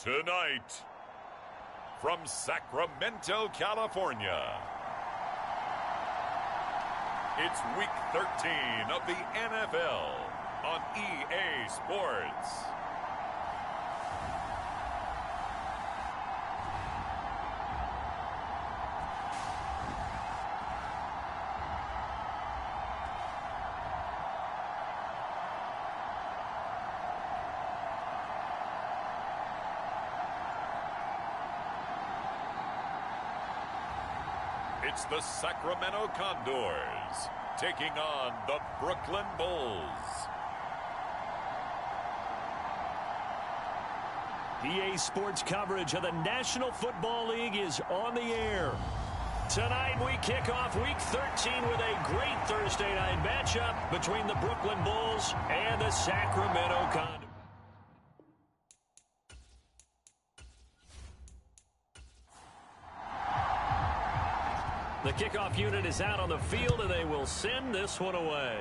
Tonight, from Sacramento, California, it's Week 13 of the NFL on EA Sports. It's the Sacramento Condors taking on the Brooklyn Bulls. EA Sports coverage of the National Football League is on the air. Tonight we kick off Week 13 with a great Thursday night matchup between the Brooklyn Bulls and the Sacramento Condors. The kickoff unit is out on the field, and they will send this one away.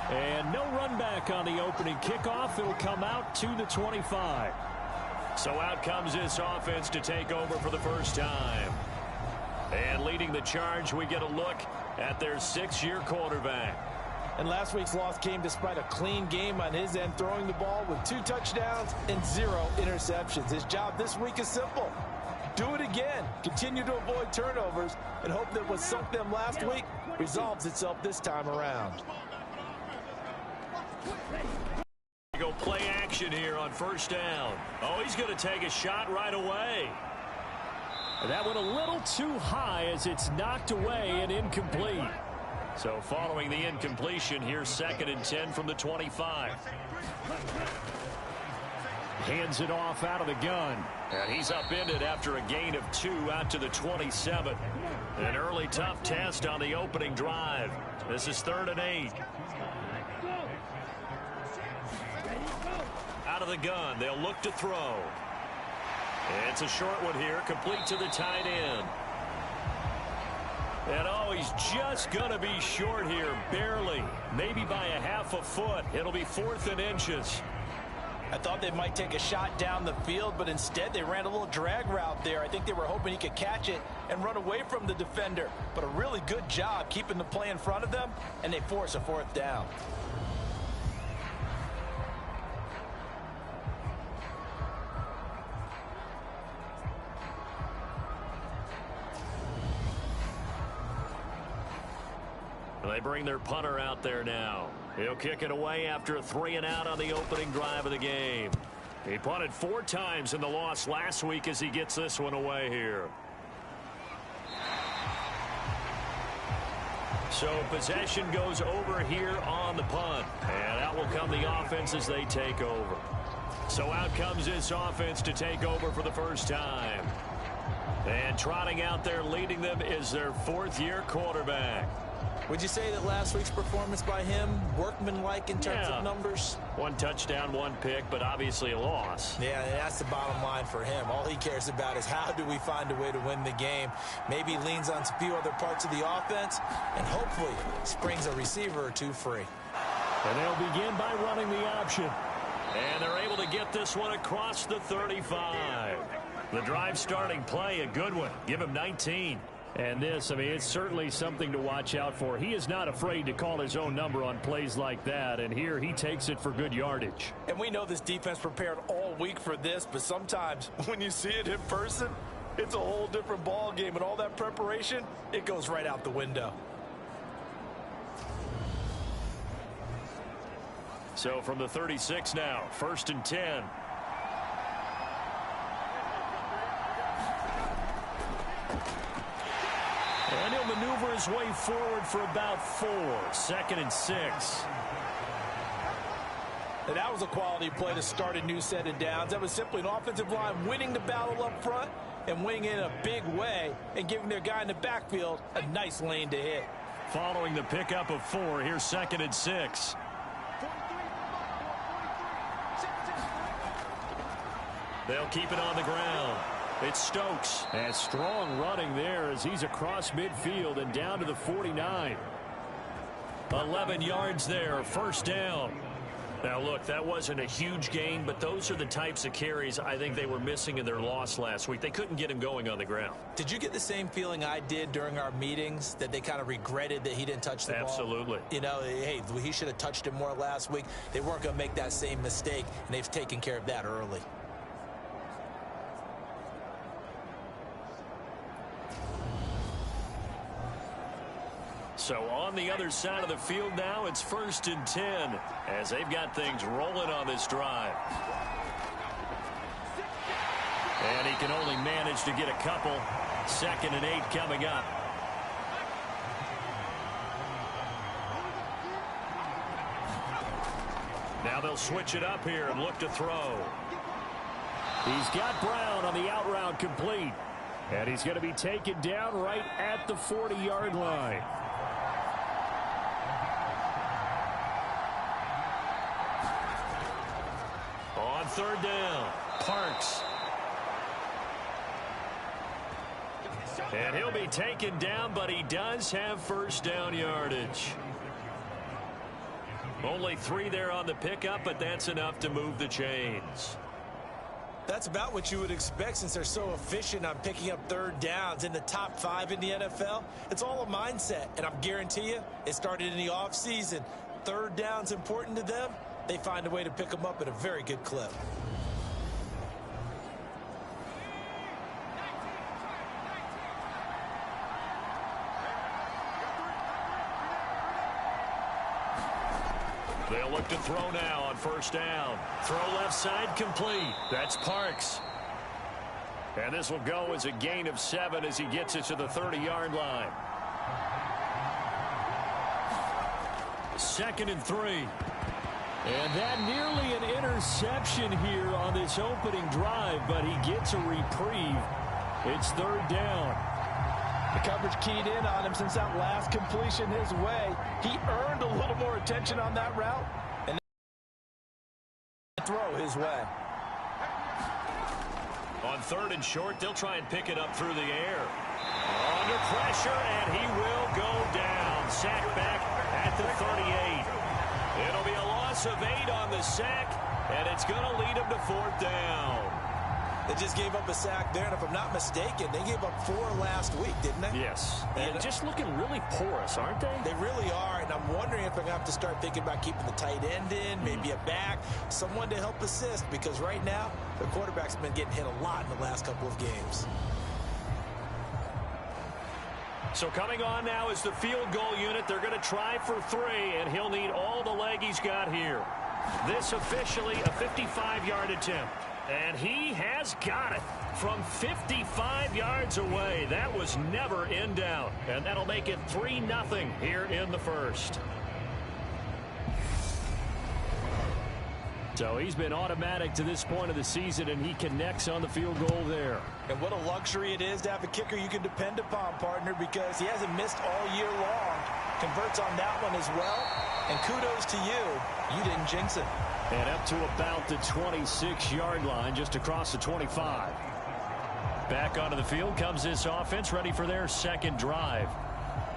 And no run back on the opening kickoff. It'll come out to the 25. So out comes this offense to take over for the first time. And leading the charge, we get a look at their six-year quarterback. And last week's loss came despite a clean game on his end, throwing the ball with 2 touchdowns and 0 interceptions. His job this week is simple. Do it again. Continue to avoid turnovers and hope that what sunk them last week resolves itself this time around. Go play action here on first down. Oh, he's going to take a shot right away. That went a little too high as it's knocked away and incomplete. So following the incompletion, here's 2nd and 10 from the 25. Hands it off out of the gun. And he's upended after a gain of 2 out to the 27. An early tough test on the opening drive. This is 3rd and 8. Out of the gun, they'll look to throw. It's a short one here, complete to the tight end. And oh, he's just going to be short here, barely. Maybe by a half a foot. It'll be 4th and inches. I thought they might take a shot down the field, but instead they ran a little drag route there. I think they were hoping he could catch it and run away from the defender. But a really good job keeping the play in front of them, and they force a 4th down. They bring their punter out there now. He'll kick it away after a 3-and-out on the opening drive of the game. He punted 4 times in the loss last week as he gets this one away here. So possession goes over here on the punt. And out will come the offense as they take over. So out comes this offense to take over for the first time. And trotting out there leading them is their 4th-year quarterback. Would you say that last week's performance by him, workmanlike in terms of numbers? 1 touchdown, 1 pick, but obviously a loss. Yeah, that's the bottom line for him. All he cares about is how do we find a way to win the game. Maybe leans on a few other parts of the offense and hopefully springs a receiver or 2 free. And they'll begin by running the option. And they're able to get this one across the 35. The drive starting play, a good one. Give him 19. And this, I mean, it's certainly something to watch out for. He is not afraid to call his own number on plays like that, and here he takes it for good yardage. And we know this defense prepared all week for this, but sometimes when you see it in person, it's a whole different ball game, and all that preparation, it goes right out the window. So from the 36 now, 1st and 10. And he'll maneuver his way forward for about 4. 2nd and 6. And that was a quality play to start a new set of downs. That was simply an offensive line winning the battle up front and winning in a big way and giving their guy in the backfield a nice lane to hit. Following the pickup of 4, here's 2nd and 6. They'll keep it on the ground. It's Stokes. And strong running there as he's across midfield and down to the 49. 11 yards there, 1st down. Now, look, that wasn't a huge gain, but those are the types of carries I think they were missing in their loss last week. They couldn't get him going on the ground. Did you get the same feeling I did during our meetings, that they kind of regretted that he didn't touch the ball? Absolutely. You know, hey, he should have touched it more last week. They weren't going to make that same mistake, and they've taken care of that early. So on the other side of the field now, it's 1st and 10 as they've got things rolling on this drive. And he can only manage to get a couple. 2nd and 8 coming up. Now they'll switch it up here and look to throw. He's got Brown on the out route complete. And he's going to be taken down right at the 40-yard line. On 3rd down, Parks. And he'll be taken down, but he does have 1st down yardage. Only 3 there on the pickup, but that's enough to move the chains. That's about what you would expect since they're so efficient on picking up 3rd downs in the top 5 in the NFL. It's all a mindset, and I'm guarantee you it started in the offseason. 3rd down's important to them. They find a way to pick them up at a very good clip. They'll look to throw now on 1st down. Throw left side complete. That's Parks. And this will go as a gain of 7 as he gets it to the 30-yard line. 2nd and 3. And that nearly an interception here on this opening drive, but he gets a reprieve. It's 3rd down. The coverage keyed in on him since that last completion his way. He earned a little more attention on that route, and throw his way. On 3rd and short, they'll try and pick it up through the air. Under pressure, and he will go down. Sacked back at the 38. It'll be a loss of 8 on the sack, and it's going to lead him to 4th down. They just gave up a sack there, and if I'm not mistaken, they gave up 4 last week, didn't they? Yes. And just looking really porous, aren't they? They really are, and I'm wondering if they're going to have to start thinking about keeping the tight end in, maybe a back, someone to help assist, because right now, the quarterback's been getting hit a lot in the last couple of games. So coming on now is the field goal unit. They're going to try for 3, and he'll need all the leg he's got here. This officially a 55-yard attempt. And he has got it from 55 yards away. That was never in doubt. And that'll make it 3-0 here in the 1st. So he's been automatic to this point of the season, and he connects on the field goal there. And what a luxury it is to have a kicker you can depend upon, partner, because he hasn't missed all year long. Converts on that one as well. And kudos to you. You didn't jinx it. And up to about the 26-yard line, just across the 25. Back onto the field comes this offense, ready for their 2nd drive.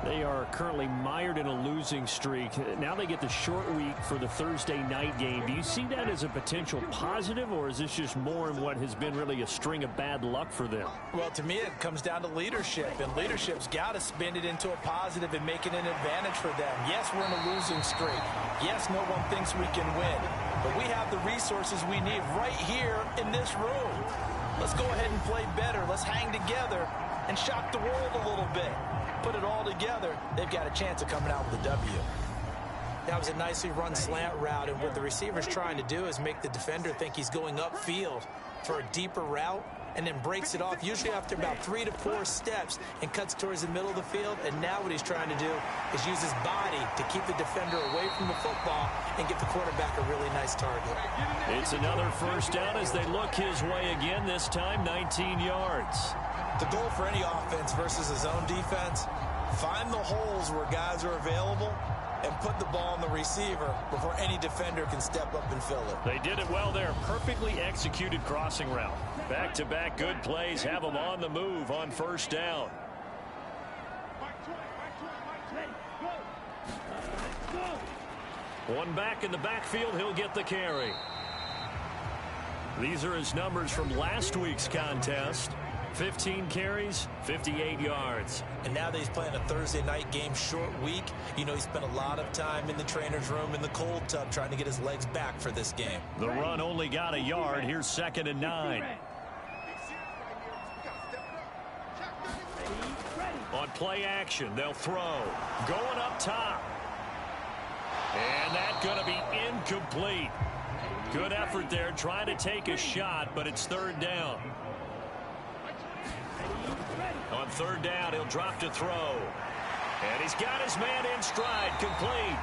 They are currently mired in a losing streak. Now they get the short week for the Thursday night game. Do you see that as a potential positive, or is this just more in what has been really a string of bad luck for them? Well, to me, it comes down to leadership, and leadership's got to spin it into a positive and make it an advantage for them. Yes, we're in a losing streak. Yes, no one thinks we can win, but we have the resources we need right here in this room. Let's go ahead and play better. Let's hang together and shock the world a little bit. Put it all together, they've got a chance of coming out with a W. That was a nicely run slant route, and what the receiver's trying to do is make the defender think he's going upfield for a deeper route, and then breaks it off, usually after about 3 to 4 steps, and cuts towards the middle of the field. And now what he's trying to do is use his body to keep the defender away from the football and give the quarterback a really nice target. It's another 1st down as they look his way again, this time 19 yards. The goal for any offense versus a zone defense, find the holes where guys are available and put the ball on the receiver before any defender can step up and fill it. They did it well there. Perfectly executed crossing route. Back-to-back good plays have them on the move on 1st down. One back in the backfield. He'll get the carry. These are his numbers from last week's contest. 15 carries, 58 yards. And now that he's playing a Thursday night game, short week, you know he spent a lot of time in the trainer's room in the cold tub trying to get his legs back for this game. The run only got a yard. Here's 2nd and 9. On play action, they'll throw. Going up top. And that's going to be incomplete. Good effort there trying to take a shot, but it's 3rd down. On 3rd down, he'll drop to throw. And he's got his man in stride, complete.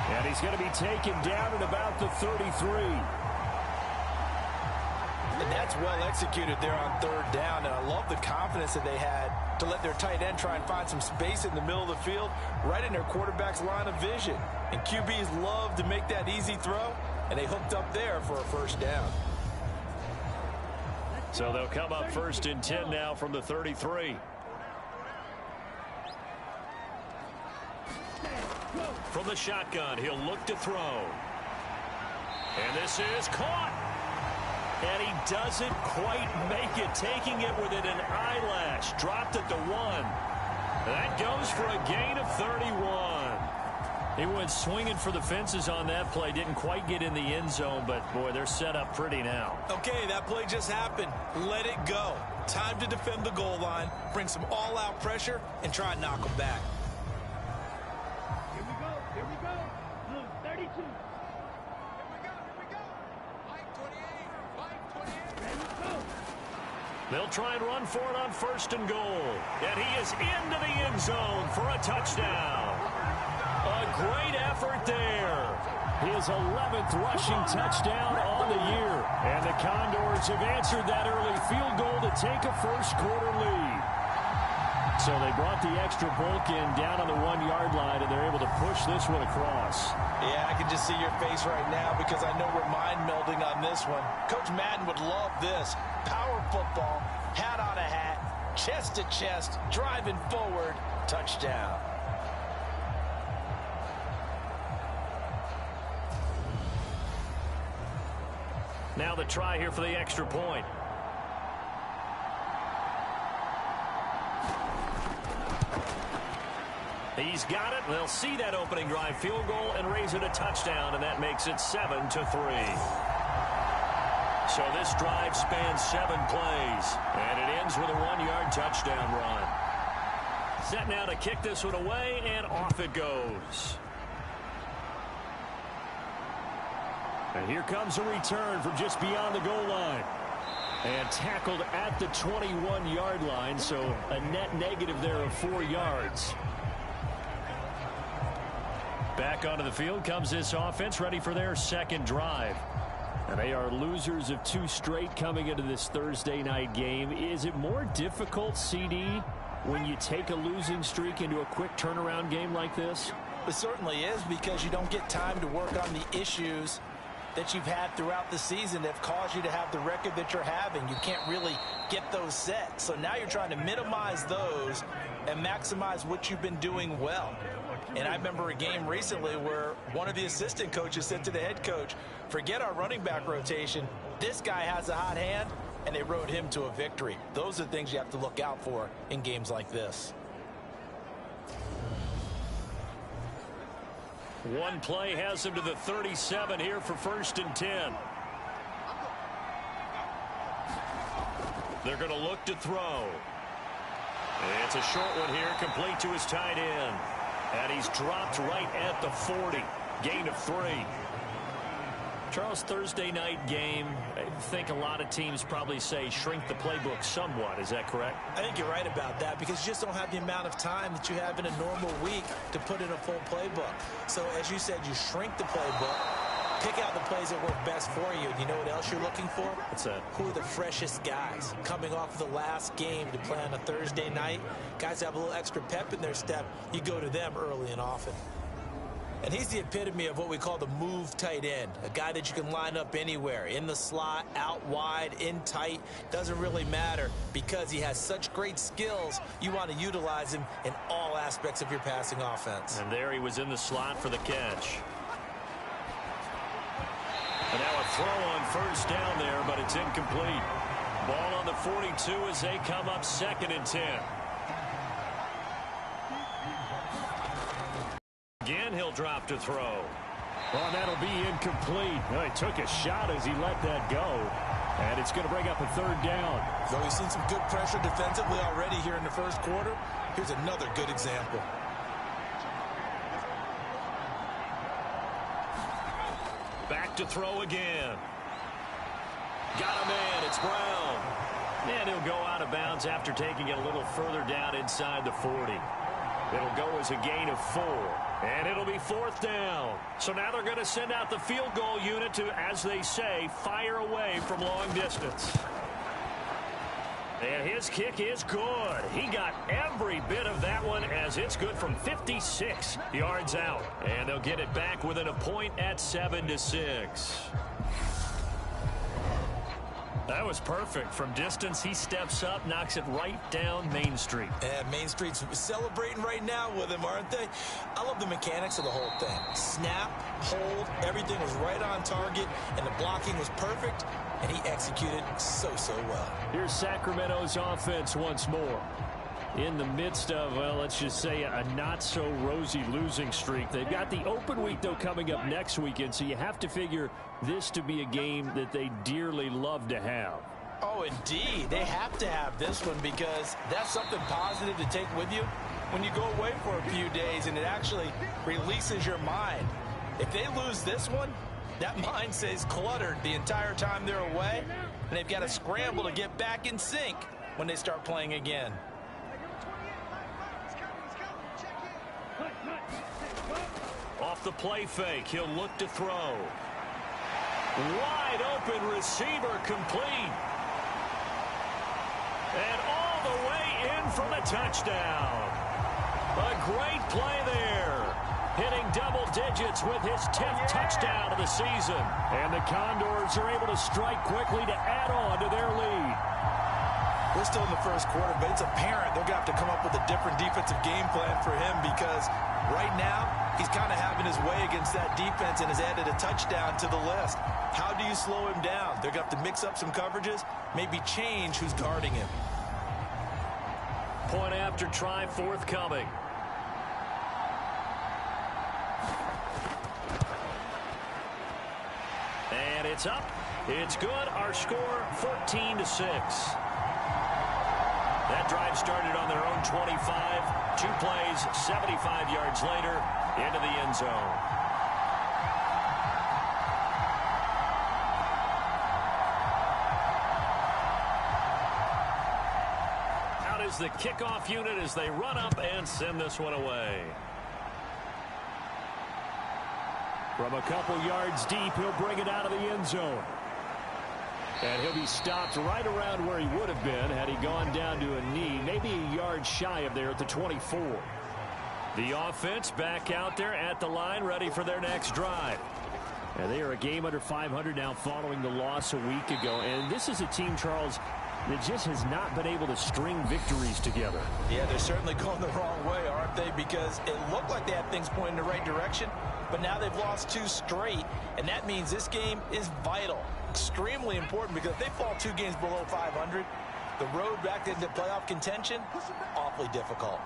And he's going to be taken down at about the 33. And that's well executed there on 3rd down. And I love the confidence that they had to let their tight end try and find some space in the middle of the field, right in their quarterback's line of vision. And QBs love to make that easy throw, and they hooked up there for a 1st down. So they'll come up 1st and 10 now from the 33. From the shotgun, he'll look to throw. And this is caught. And he doesn't quite make it, taking it within an eyelash. Dropped at the 1. That goes for a gain of 31. He went swinging for the fences on that play. Didn't quite get in the end zone, but, boy, they're set up pretty now. Okay, that play just happened. Let it go. Time to defend the goal line, bring some all-out pressure, and try and knock them back. Here we go. Blue, 32. Here we go. 528. Ready, go. They'll try and run for it on 1st and goal. And he is into the end zone for a touchdown. A great effort there. His 11th rushing touchdown on the year. And the Condors have answered that early field goal to take a 1st quarter lead. So they brought the extra bulk in down on the 1-yard line, and they're able to push this one across. Yeah, I can just see your face right now because I know we're mind melding on this one. Coach Madden would love this. Power football, hat on a hat, chest to chest, driving forward, touchdown. Now the try here for the extra point. He's got it. They'll see that opening drive field goal and raise it a touchdown, and that makes it 7-3. So this drive spans 7 plays, and it ends with a 1-yard touchdown run. Set now to kick this one away, and off it goes. And here comes a return from just beyond the goal line. And tackled at the 21-yard line, so a net negative there of 4 yards. Back onto the field comes this offense, ready for their 2nd drive. And they are losers of 2 straight coming into this Thursday night game. Is it more difficult, CD, when you take a losing streak into a quick turnaround game like this? It certainly is, because you don't get time to work on the issues that you've had throughout the season that have caused you to have the record that you're having. You can't really get those set. So now you're trying to minimize those and maximize what you've been doing well. And I remember a game recently where one of the assistant coaches said to the head coach, forget our running back rotation. This guy has a hot hand, and they rode him to a victory. Those are things you have to look out for in games like this. One play has him to the 37 here for 1st and 10. They're going to look to throw. It's a short one here, complete to his tight end. And he's dropped right at the 40. Gain of 3. Charles, Thursday night game, I think a lot of teams probably say shrink the playbook somewhat. Is that correct? I think you're right about that, because you just don't have the amount of time that you have in a normal week to put in a full playbook. So as you said, you shrink the playbook, pick out the plays that work best for you. You know what else you're looking for? What's that? Who are the freshest guys coming off the last game to play on a Thursday night? Guys have a little extra pep in their step. You go to them early and often. And he's the epitome of what we call the move tight end, a guy that you can line up anywhere, in the slot, out wide, in tight. Doesn't really matter, because he has such great skills. You want to utilize him in all aspects of your passing offense. And there he was in the slot for the catch. And now a throw on first down there, but it's incomplete. Ball on the 42 as they come up 2nd and 10. Again, he'll drop to throw. Well, that'll be incomplete. Well, he took a shot as he let that go. And it's going to bring up a 3rd down. So we've seen some good pressure defensively already here in the first quarter. Here's another good example. Back to throw again. Got a man. It's Brown. And he'll go out of bounds after taking it a little further down inside the 40. It'll go as a gain of 4. And it'll be 4th down. So now they're going to send out the field goal unit to, as they say, fire away from long distance. And his kick is good. He got every bit of that one as it's good from 56 yards out. And they'll get it back within a point at 7-6. That was perfect. From distance, he steps up, knocks it right down Main Street. And Main Street's celebrating right now with him, aren't they? I love the mechanics of the whole thing. Snap, hold, everything was right on target, and the blocking was perfect, and he executed so well. Here's Sacramento's offense once more. In the midst of, well, let's just say a not-so-rosy losing streak. They've got the open week, though, coming up next weekend, so you have to figure this to be a game that they dearly love to have. Oh, indeed. They have to have this one because that's something positive to take with you when you go away for a few days, and it actually releases your mind. If they lose this one, that mind stays cluttered the entire time they're away, and they've got to scramble to get back in sync when they start playing again. Off the play fake, he'll look to throw. Wide open receiver complete. And all the way in for the touchdown. A great play there. Hitting double digits with his 10th touchdown of the season. And the Condors are able to strike quickly to add on to their lead. We're still in the first quarter, but it's apparent they're going to have to come up with a different defensive game plan for him because right now he's kind of having his way against that defense and has added a touchdown to the list. How do you slow him down? They're going to have to mix up some coverages, maybe change who's guarding him. Point after try forthcoming. And it's up. It's good. Our score 14-6. That drive started on their own 25. 2 plays, 75 yards later, into the end zone. Out is the kickoff unit as they run up and send this one away. From a couple yards deep, he'll bring it out of the end zone. And he'll be stopped right around where he would have been had he gone down to a knee, maybe a yard shy of there at the 24. The offense back out there at the line, ready for their next drive. And they are a game under 500 now following the loss a week ago. And this is a team, Charles, that just has not been able to string victories together. Yeah, they're certainly going the wrong way, aren't they? Because it looked like they had things pointing in the right direction, but now they've lost 2 straight, and that means this game is vital. Extremely important because if they fall 2 games below 500, the road back into playoff contention, awfully difficult.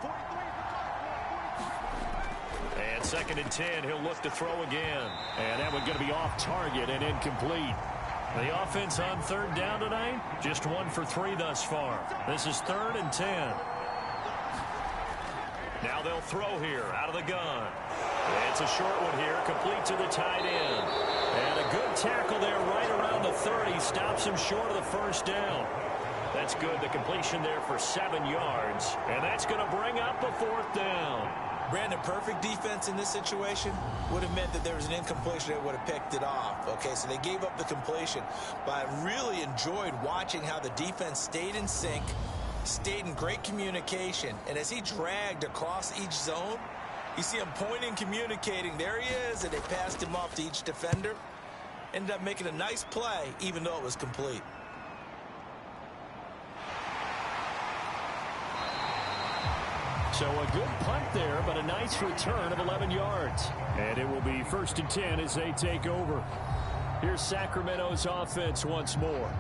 And 2nd and 10, he'll look to throw again. And that one's going to be off target and incomplete. The offense on 3rd down tonight, just 1 for 3 thus far. This is 3rd and 10. Now they'll throw here out of the gun. It's a short one here, complete to the tight end. And a good tackle there right around the 30. Stops him short of the first down. That's good. The completion there for 7 yards. And that's going to bring up a 4th down. Brandon, perfect defense in this situation would have meant that there was an incompletion that would have picked it off. Okay, so they gave up the completion. But I really enjoyed watching how the defense stayed in sync, stayed in great communication. And as he dragged across each zone, you see him pointing, communicating. There he is, and they passed him off to each defender. Ended up making a nice play, even though it was complete. So a good punt there, but a nice return of 11 yards. And it will be 1st and 10 as they take over. Here's Sacramento's offense once more.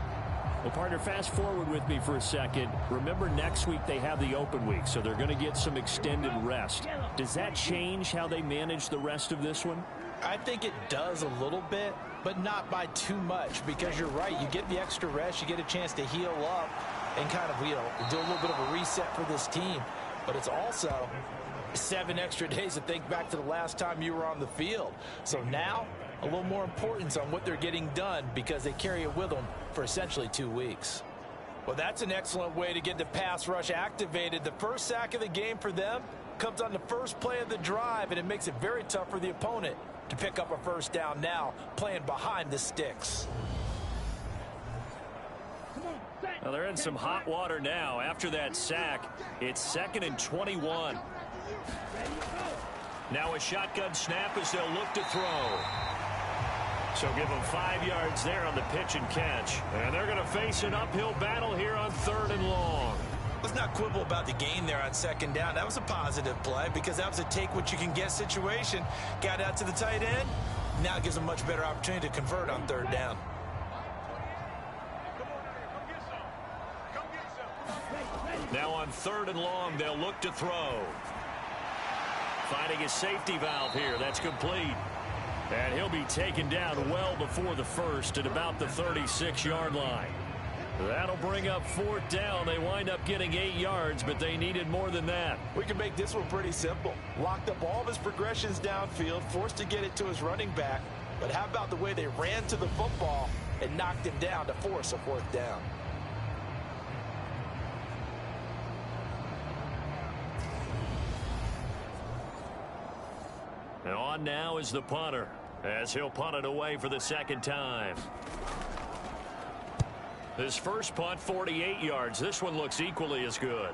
Well, partner, fast forward with me for a second. Remember, next week they have the open week, so they're going to get some extended rest. Does that change how they manage the rest of this one? I think it does a little bit, but not by too much, because you're right. You get the extra rest. You get a chance to heal up and kind of, do a little bit of a reset for this team. But it's also 7 extra days to think back to the last time you were on the field. So now, a little more importance on what they're getting done because they carry it with them for essentially 2 weeks. Well, that's an excellent way to get the pass rush activated. The first sack of the game for them comes on the first play of the drive, and it makes it very tough for the opponent to pick up a first down now, playing behind the sticks. Well, they're in some hot water now. After that sack, it's 2nd and 21. Now a shotgun snap as they'll look to throw. So give them 5 yards there on the pitch and catch. And they're going to face an uphill battle here on 3rd and long. Let's not quibble about the gain there on 2nd down. That was a positive play because that was a take-what-you-can-get situation. Got out to the tight end. Now it gives them a much better opportunity to convert on 3rd down. Now on 3rd and long, they'll look to throw. Finding his safety valve here. That's complete. And he'll be taken down well before the first at about the 36-yard line. That'll bring up 4th down. They wind up getting 8 yards, but they needed more than that. We can make this one pretty simple. Locked up all of his progressions downfield, forced to get it to his running back. But how about the way they ran to the football and knocked him down to force a 4th down? And on now is the punter, as he'll punt it away for the 2nd time. His first punt, 48 yards. This one looks equally as good.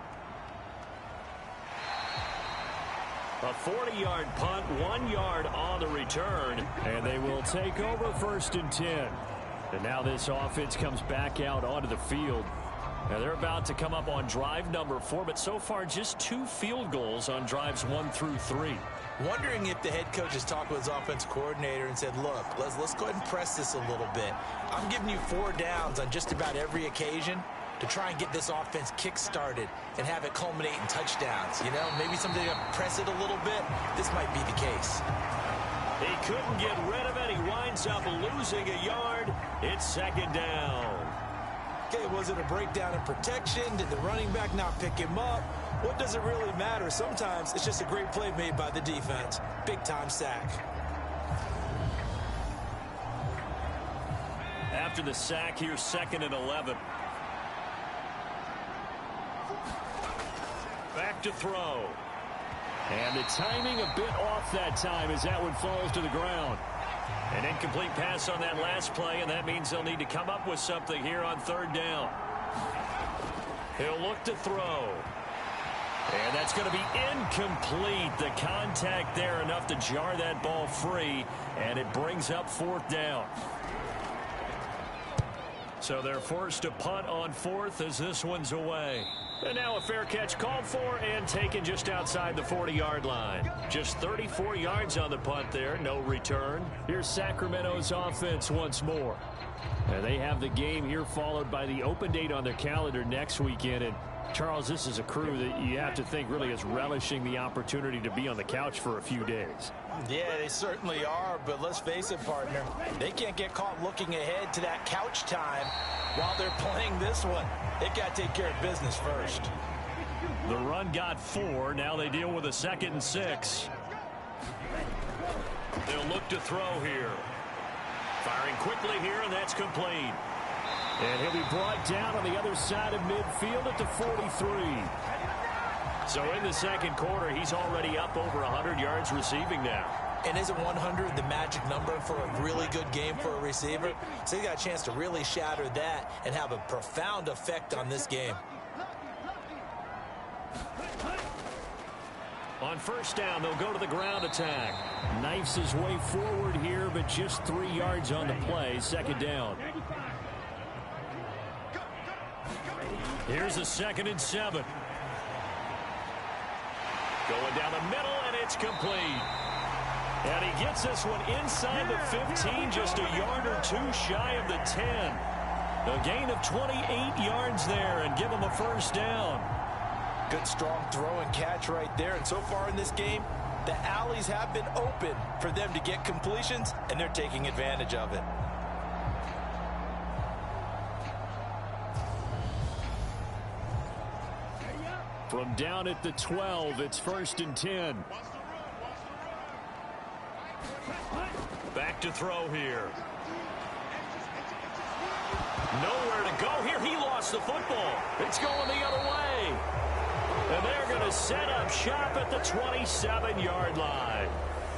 A 40-yard punt, 1 yard on the return, and they will take over 1st and 10. And now this offense comes back out onto the field. Now they're about to come up on drive number 4, but so far just 2 field goals on drives 1 through 3. Wondering if the head coach has talked with his offense coordinator and said, look, let's go ahead and press this a little bit. I'm giving you 4 downs on just about every occasion to try and get this offense kick-started and have it culminate in touchdowns. Maybe someday to press it a little bit. This might be the case. He couldn't get rid of it. He winds up losing a yard. It's 2nd down. Okay, was it a breakdown in protection? Did the running back not pick him up? What does it really matter? Sometimes it's just a great play made by the defense. Big-time sack. After the sack, here's 2nd and 11. Back to throw. And the timing a bit off that time as that one falls to the ground. An incomplete pass on that last play, and that means they'll need to come up with something here on 3rd down. He'll look to throw. And that's going to be incomplete. The contact there enough to jar that ball free, and it brings up 4th down. So they're forced to punt on 4th as this one's away. And now a fair catch called for and taken just outside the 40-yard line. Just 34 yards on the punt there, no return. Here's Sacramento's offense once more. And they have the game here followed by the open date on their calendar next weekend. And Charles, this is a crew that you have to think really is relishing the opportunity to be on the couch for a few days. Yeah, they certainly are, but let's face it, partner. They can't get caught looking ahead to that couch time while they're playing this one. They got to take care of business first. The run got 4. Now they deal with a 2nd and 6. They'll look to throw here. Firing quickly here, and that's complete. And he'll be brought down on the other side of midfield at the 43. So in the 2nd quarter, he's already up over 100 yards receiving now. And isn't 100 the magic number for a really good game for a receiver? So he got a chance to really shatter that and have a profound effect on this game. On 1st down, they'll go to the ground attack. Knifes his way forward here, but just 3 yards on the play. 2nd down. Here's a 2nd and 7. Going down the middle, and it's complete. And he gets this one inside the 15, just a yard or two shy of the 10. A gain of 28 yards there and give him a first down. Good strong throw and catch right there. And so far in this game, the alleys have been open for them to get completions, and they're taking advantage of it. From down at the 12, it's 1st and 10. Back to throw here. Nowhere to go here. He lost the football. It's going the other way. And they're going to set up shop at the 27-yard line.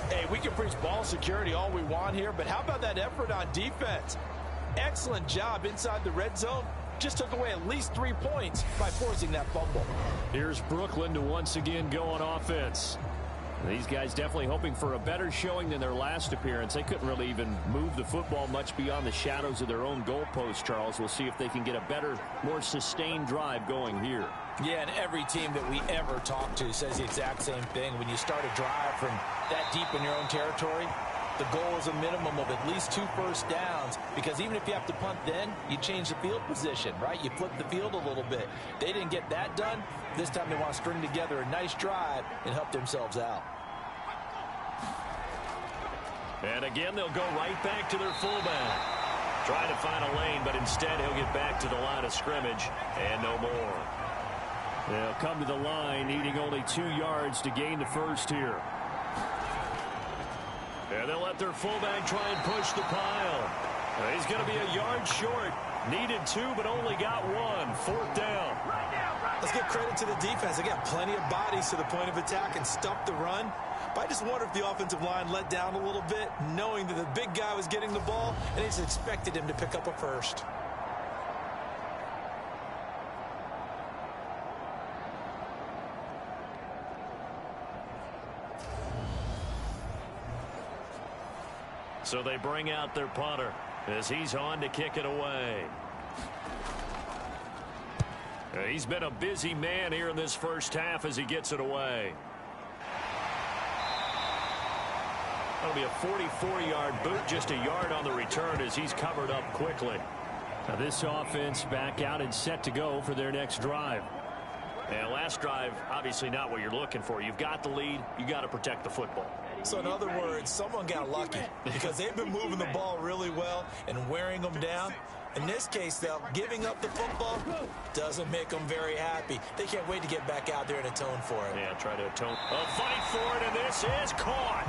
Hey, we can preach ball security all we want here, but how about that effort on defense? Excellent job inside the red zone. Just took away at least 3 points by forcing that fumble. Here's Brooklyn to once again go on offense. These guys definitely hoping for a better showing than their last appearance. They couldn't really even move the football much beyond the shadows of their own goalpost, Charles. We'll see if they can get a better, more sustained drive going here. Yeah, and every team that we ever talk to says the exact same thing. When you start a drive from that deep in your own territory, the goal is a minimum of at least 2 first downs, because even if you have to punt then, you change the field position, right? You flip the field a little bit. They didn't get that done. This time they want to string together a nice drive and help themselves out. And again, they'll go right back to their fullback. Trying to find a lane, but instead he'll get back to the line of scrimmage and no more. They'll come to the line, needing only 2 yards to gain the first here. And they'll let their fullback try and push the pile. He's going to be a yard short. Needed 2, but only got 1. 4th down. Let's give credit to the defense. They got plenty of bodies to the point of attack and stuff the run. But I just wonder if the offensive line let down a little bit, knowing that the big guy was getting the ball, and they just expected him to pick up a first. So they bring out their punter as he's on to kick it away. He's been a busy man here in this first half as he gets it away. That'll be a 44-yard boot, just a yard on the return as he's covered up quickly. Now this offense back out and set to go for their next drive. And last drive, obviously not what you're looking for. You've got the lead. You got to protect the football. So in other words, someone got lucky because they've been moving the ball really well and wearing them down. In this case, though, giving up the football doesn't make them very happy. They can't wait to get back out there and atone for it. Yeah, try to atone. A fight for it, and this is caught.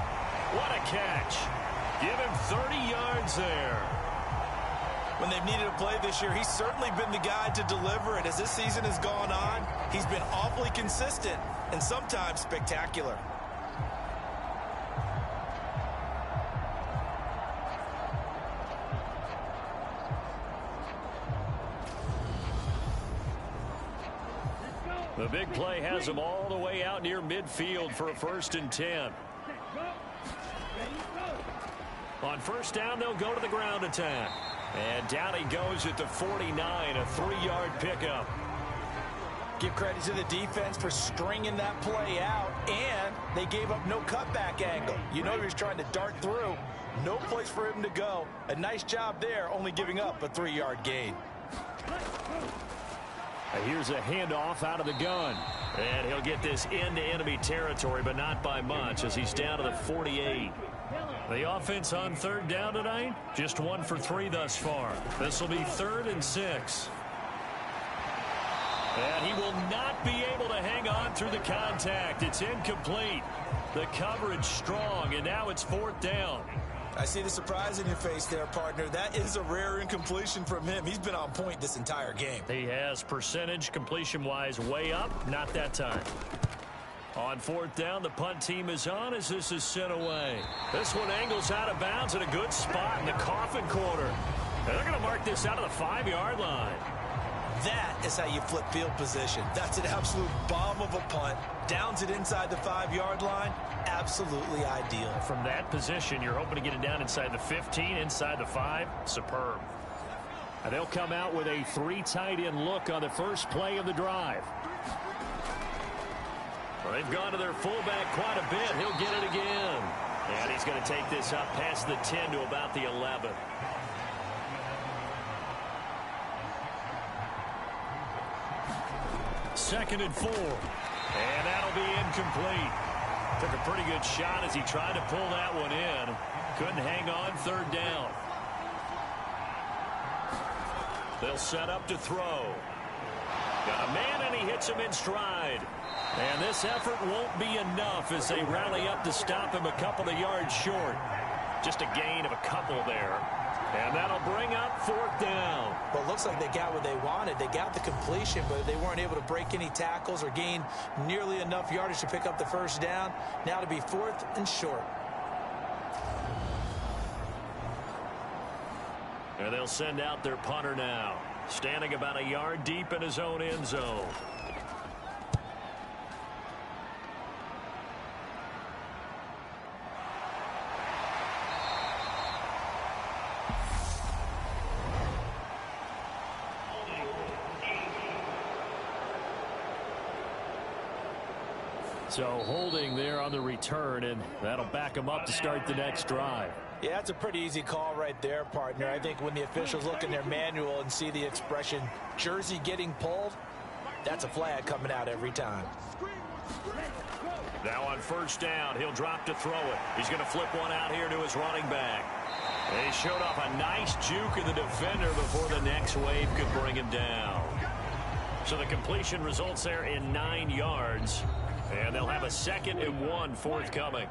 What a catch. Give him 30 yards there. When they've needed a play this year, he's certainly been the guy to deliver it. As this season has gone on, he's been awfully consistent and sometimes spectacular. The big play has him all the way out near midfield for a 1st and 10. On 1st down, they'll go to the ground attack. And down he goes at the 49, a 3-yard pickup. Give credit to the defense for stringing that play out, and they gave up no cutback angle. You know he was trying to dart through. No place for him to go. A nice job there, only giving up a 3-yard gain. Here's a handoff out of the gun. And he'll get this into enemy territory, but not by much as he's down to the 48. The offense on 3rd down tonight, just 1 for 3 thus far. This will be 3rd and 6. And he will not be able to hang on through the contact. It's incomplete. The coverage strong, and now it's 4th down. I see the surprise in your face there, partner. That is a rare incompletion from him. He's been on point this entire game. He has percentage completion-wise way up. Not that time. On 4th down, the punt team is on as this is sent away. This one angles out of bounds at a good spot in the coffin corner. And they're going to mark this out of the 5-yard line. That is how you flip field position. That's an absolute bomb of a punt. Downs it inside the 5-yard line. Absolutely ideal. From that position, you're hoping to get it down inside the 15, inside the 5. Superb. And they'll come out with a 3 tight end look on the first play of the drive. Well, they've gone to their fullback quite a bit. He'll get it again. And he's going to take this up past the 10 to about the 11. Second and 4. And that'll be incomplete. Took a pretty good shot as he tried to pull that one in. Couldn't hang on. Third down. They'll set up to throw. Got a man, and he hits him in stride. And this effort won't be enough as they rally up to stop him a couple of yards short. Just a gain of a couple there. And that'll bring up fourth down. Well, it looks like they got what they wanted. They got the completion, but they weren't able to break any tackles or gain nearly enough yardage to pick up the first down. Now to be fourth and short. And they'll send out their punter now. Standing about a yard deep in his own end zone. So holding there on the return, and that'll back them up to start the next drive. Yeah, that's a pretty easy call right there, partner. I think when the officials look in their manual and see the expression jersey getting pulled, that's a flag coming out every time. Now on first down, he'll drop to throw it. He's going to flip one out here to his running back. And he showed off a nice juke of the defender before the next wave could bring him down. So the completion results there in 9 yards. And they'll have a 2nd and 1 forthcoming.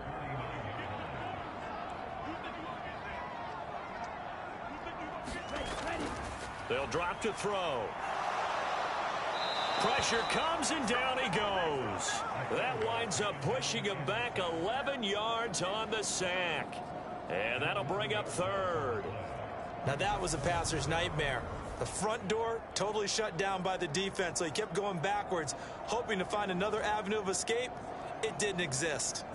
They'll drop to throw. Pressure comes and down he goes. That winds up pushing him back 11 yards on the sack. And that'll bring up 3rd. Now that was a passer's nightmare. The front door totally shut down by the defense, so he kept going backwards, hoping to find another avenue of escape. It didn't exist.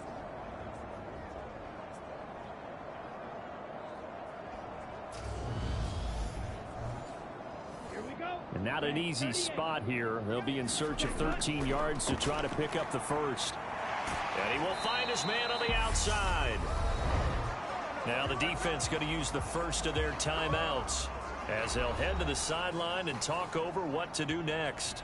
And not an easy spot here. They'll be in search of 13 yards to try to pick up the first. And he will find his man on the outside. Now the defense going to use the first of their timeouts as they'll head to the sideline and talk over what to do next.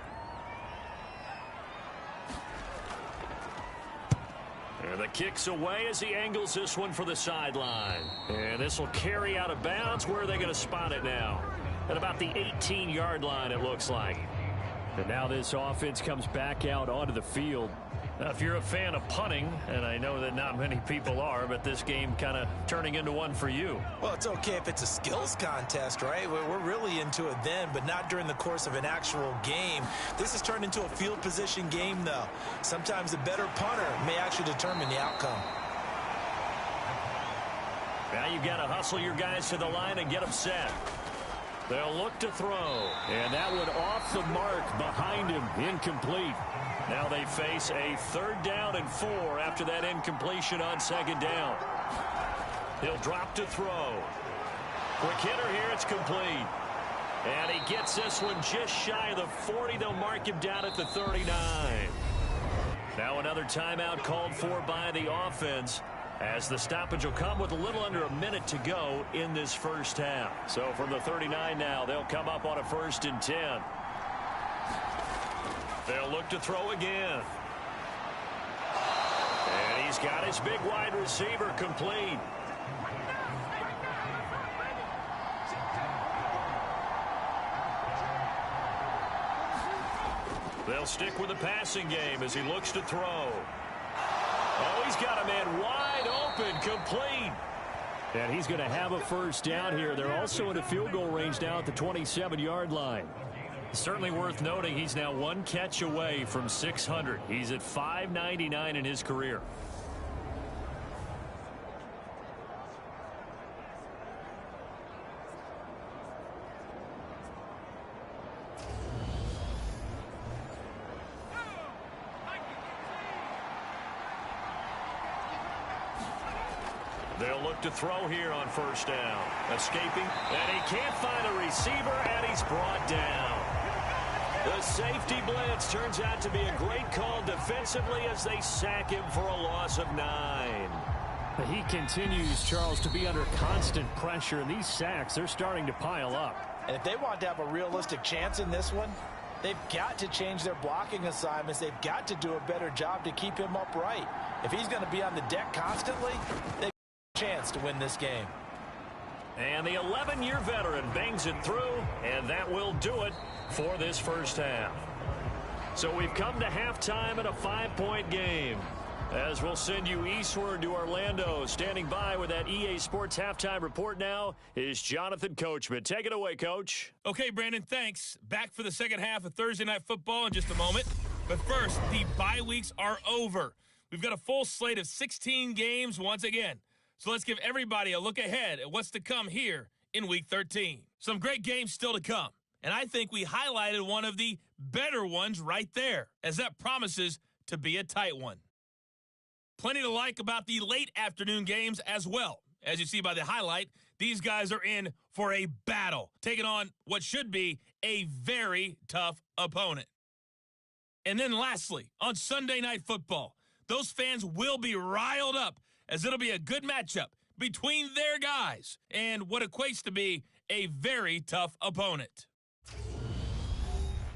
And the kick's away as he angles this one for the sideline. And this will carry out of bounds. Where are they going to spot it now? At about the 18-yard line, it looks like. And now this offense comes back out onto the field. Now, if you're a fan of punting, and I know that not many people are, but this game kind of turning into one for you. Well, it's okay if it's a skills contest, right? We're really into it then, but not during the course of an actual game. This has turned into a field position game, though. Sometimes the better punter may actually determine the outcome. Now you've got to hustle your guys to the line and get them set. They'll look to throw. And that one off the mark behind him. Incomplete. Now they face a 3rd down and 4 after that incompletion on 2nd down. He'll drop to throw. Quick hitter here. It's complete. And he gets this one just shy of the 40. They'll mark him down at the 39. Now another timeout called for by the offense, as the stoppage will come with a little under a minute to go in this first half. So from the 39 now, they'll come up on a 1st and 10. They'll look to throw again. And he's got his big wide receiver complete. They'll stick with the passing game as he looks to throw. Oh, he's got a man wide open, complete. And he's going to have a first down here. They're also in a field goal range now at the 27-yard line. Certainly worth noting he's now 1 catch away from 600. He's at 599 in his career. They'll look to throw here on first down. Escaping, and he can't find a receiver, and he's brought down. The safety blitz turns out to be a great call defensively as they sack him for a loss of 9. He continues, Charles, to be under constant pressure, and these sacks, they're starting to pile up. And if they want to have a realistic chance in this one, they've got to change their blocking assignments. They've got to do a better job to keep him upright. If he's going to be on the deck constantly, they've got a chance to win this game. And the 11-year veteran bangs it through, and that will do it for this first half. So we've come to halftime in a 5-point game. As we'll send you eastward to Orlando. Standing by with that EA Sports halftime report now is Jonathan Coachman. Take it away, Coach. Okay, Brandon, thanks. Back for the second half of Thursday Night Football in just a moment. But first, the bye weeks are over. We've got a full slate of 16 games once again. So let's give everybody a look ahead at what's to come here in Week 13. Some great games still to come. And I think we highlighted one of the better ones right there, as that promises to be a tight one. Plenty to like about the late afternoon games as well. As you see by the highlight, these guys are in for a battle, taking on what should be a very tough opponent. And then lastly, on Sunday Night Football, those fans will be riled up as it'll be a good matchup between their guys and what equates to be a very tough opponent.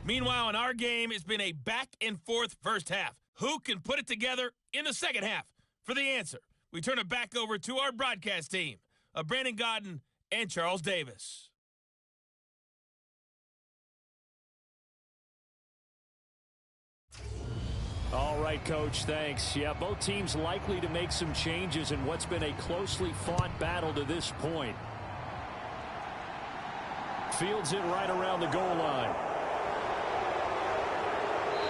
Meanwhile, in our game, it's been a back-and-forth first half. Who can put it together in the second half? For the answer, we turn it back over to our broadcast team of Brandon Godden and Charles Davis. All right, Coach, thanks. Yeah, both teams likely to make some changes in what's been a closely fought battle to this point. Fields it right around the goal line.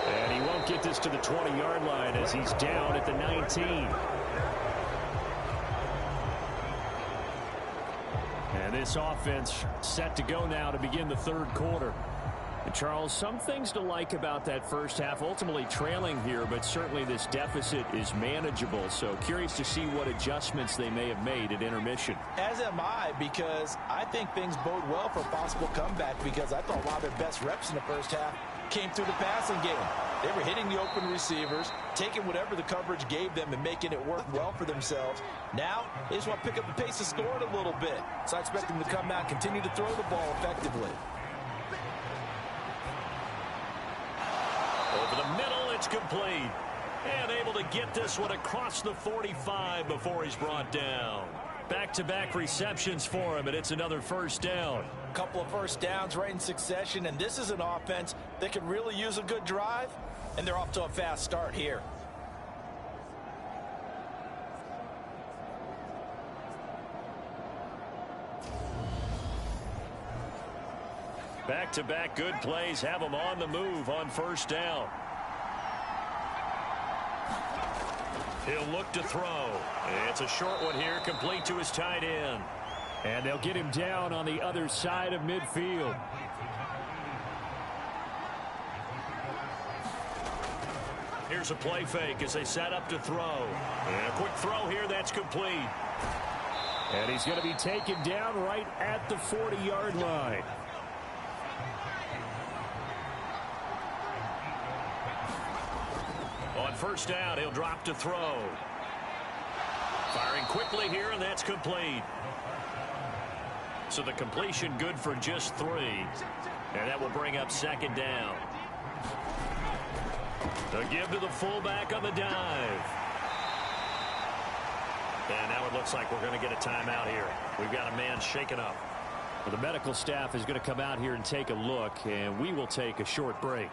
And he won't get this to the 20-yard line as he's down at the 19. And this offense set to go now to begin the third quarter. And Charles, some things to like about that first half. Ultimately trailing here, but certainly this deficit is manageable. So curious to see what adjustments they may have made at intermission. As am I, because I think things bode well for a possible comeback, because I thought a lot of their best reps in the first half came through the passing game. They were hitting the open receivers, taking whatever the coverage gave them and making it work well for themselves. Now, they just want to pick up the pace of scoring a little bit. So I expect them to come out and continue to throw the ball effectively. Over the middle, it's complete. And able to get this one across the 45 before he's brought down. Back-to-back receptions for him, and it's another first down. A couple of first downs right in succession, and this is an offense that could really use a good drive, and they're off to a fast start here. Back-to-back good plays have them on the move on first down. He'll look to throw. It's a short one here, complete to his tight end. And they'll get him down on the other side of midfield. Here's a play fake as they set up to throw. And a quick throw here, that's complete. And he's going to be taken down right at the 40-yard line. On first down, he'll drop to throw. Firing quickly here, and that's complete. So the completion good for just 3. And that will bring up second down. The give to the fullback on the dive. And now it looks like we're going to get a timeout here. We've got a man shaken up. Well, the medical staff is going to come out here and take a look, and we will take a short break.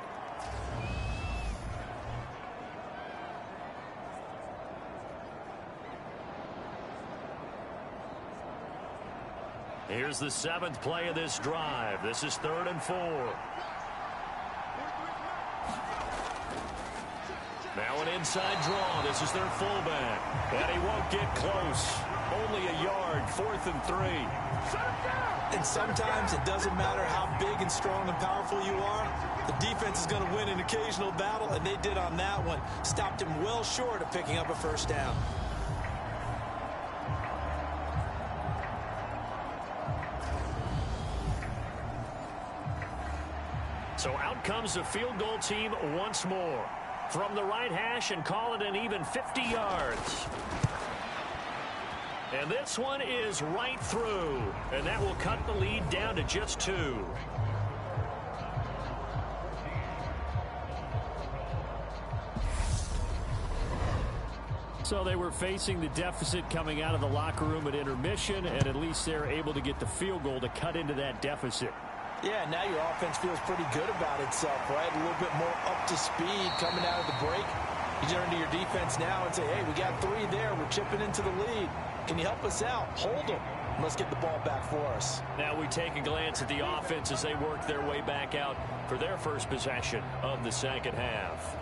Here's the 7th play of this drive. This is 3rd and 4. Now an inside draw. This is their fullback. And he won't get close. Only a yard, 4th and 3. And sometimes it doesn't matter how big and strong and powerful you are. The defense is going to win an occasional battle, and they did on that one. Stopped him well short of picking up a first down. So out comes the field goal team once more. From the right hash and call it an even 50 yards. And this one is right through. And that will cut the lead down to just 2. So they were facing the deficit coming out of the locker room at intermission, and at least they're able to get the field goal to cut into that deficit. Yeah, now your offense feels pretty good about itself, right? A little bit more up to speed coming out of the break. You turn to your defense now and say, hey, we got 3 there. We're chipping into the lead. Can you help us out? Hold them. Let's get the ball back for us. Now we take a glance at the offense as they work their way back out for their first possession of the second half.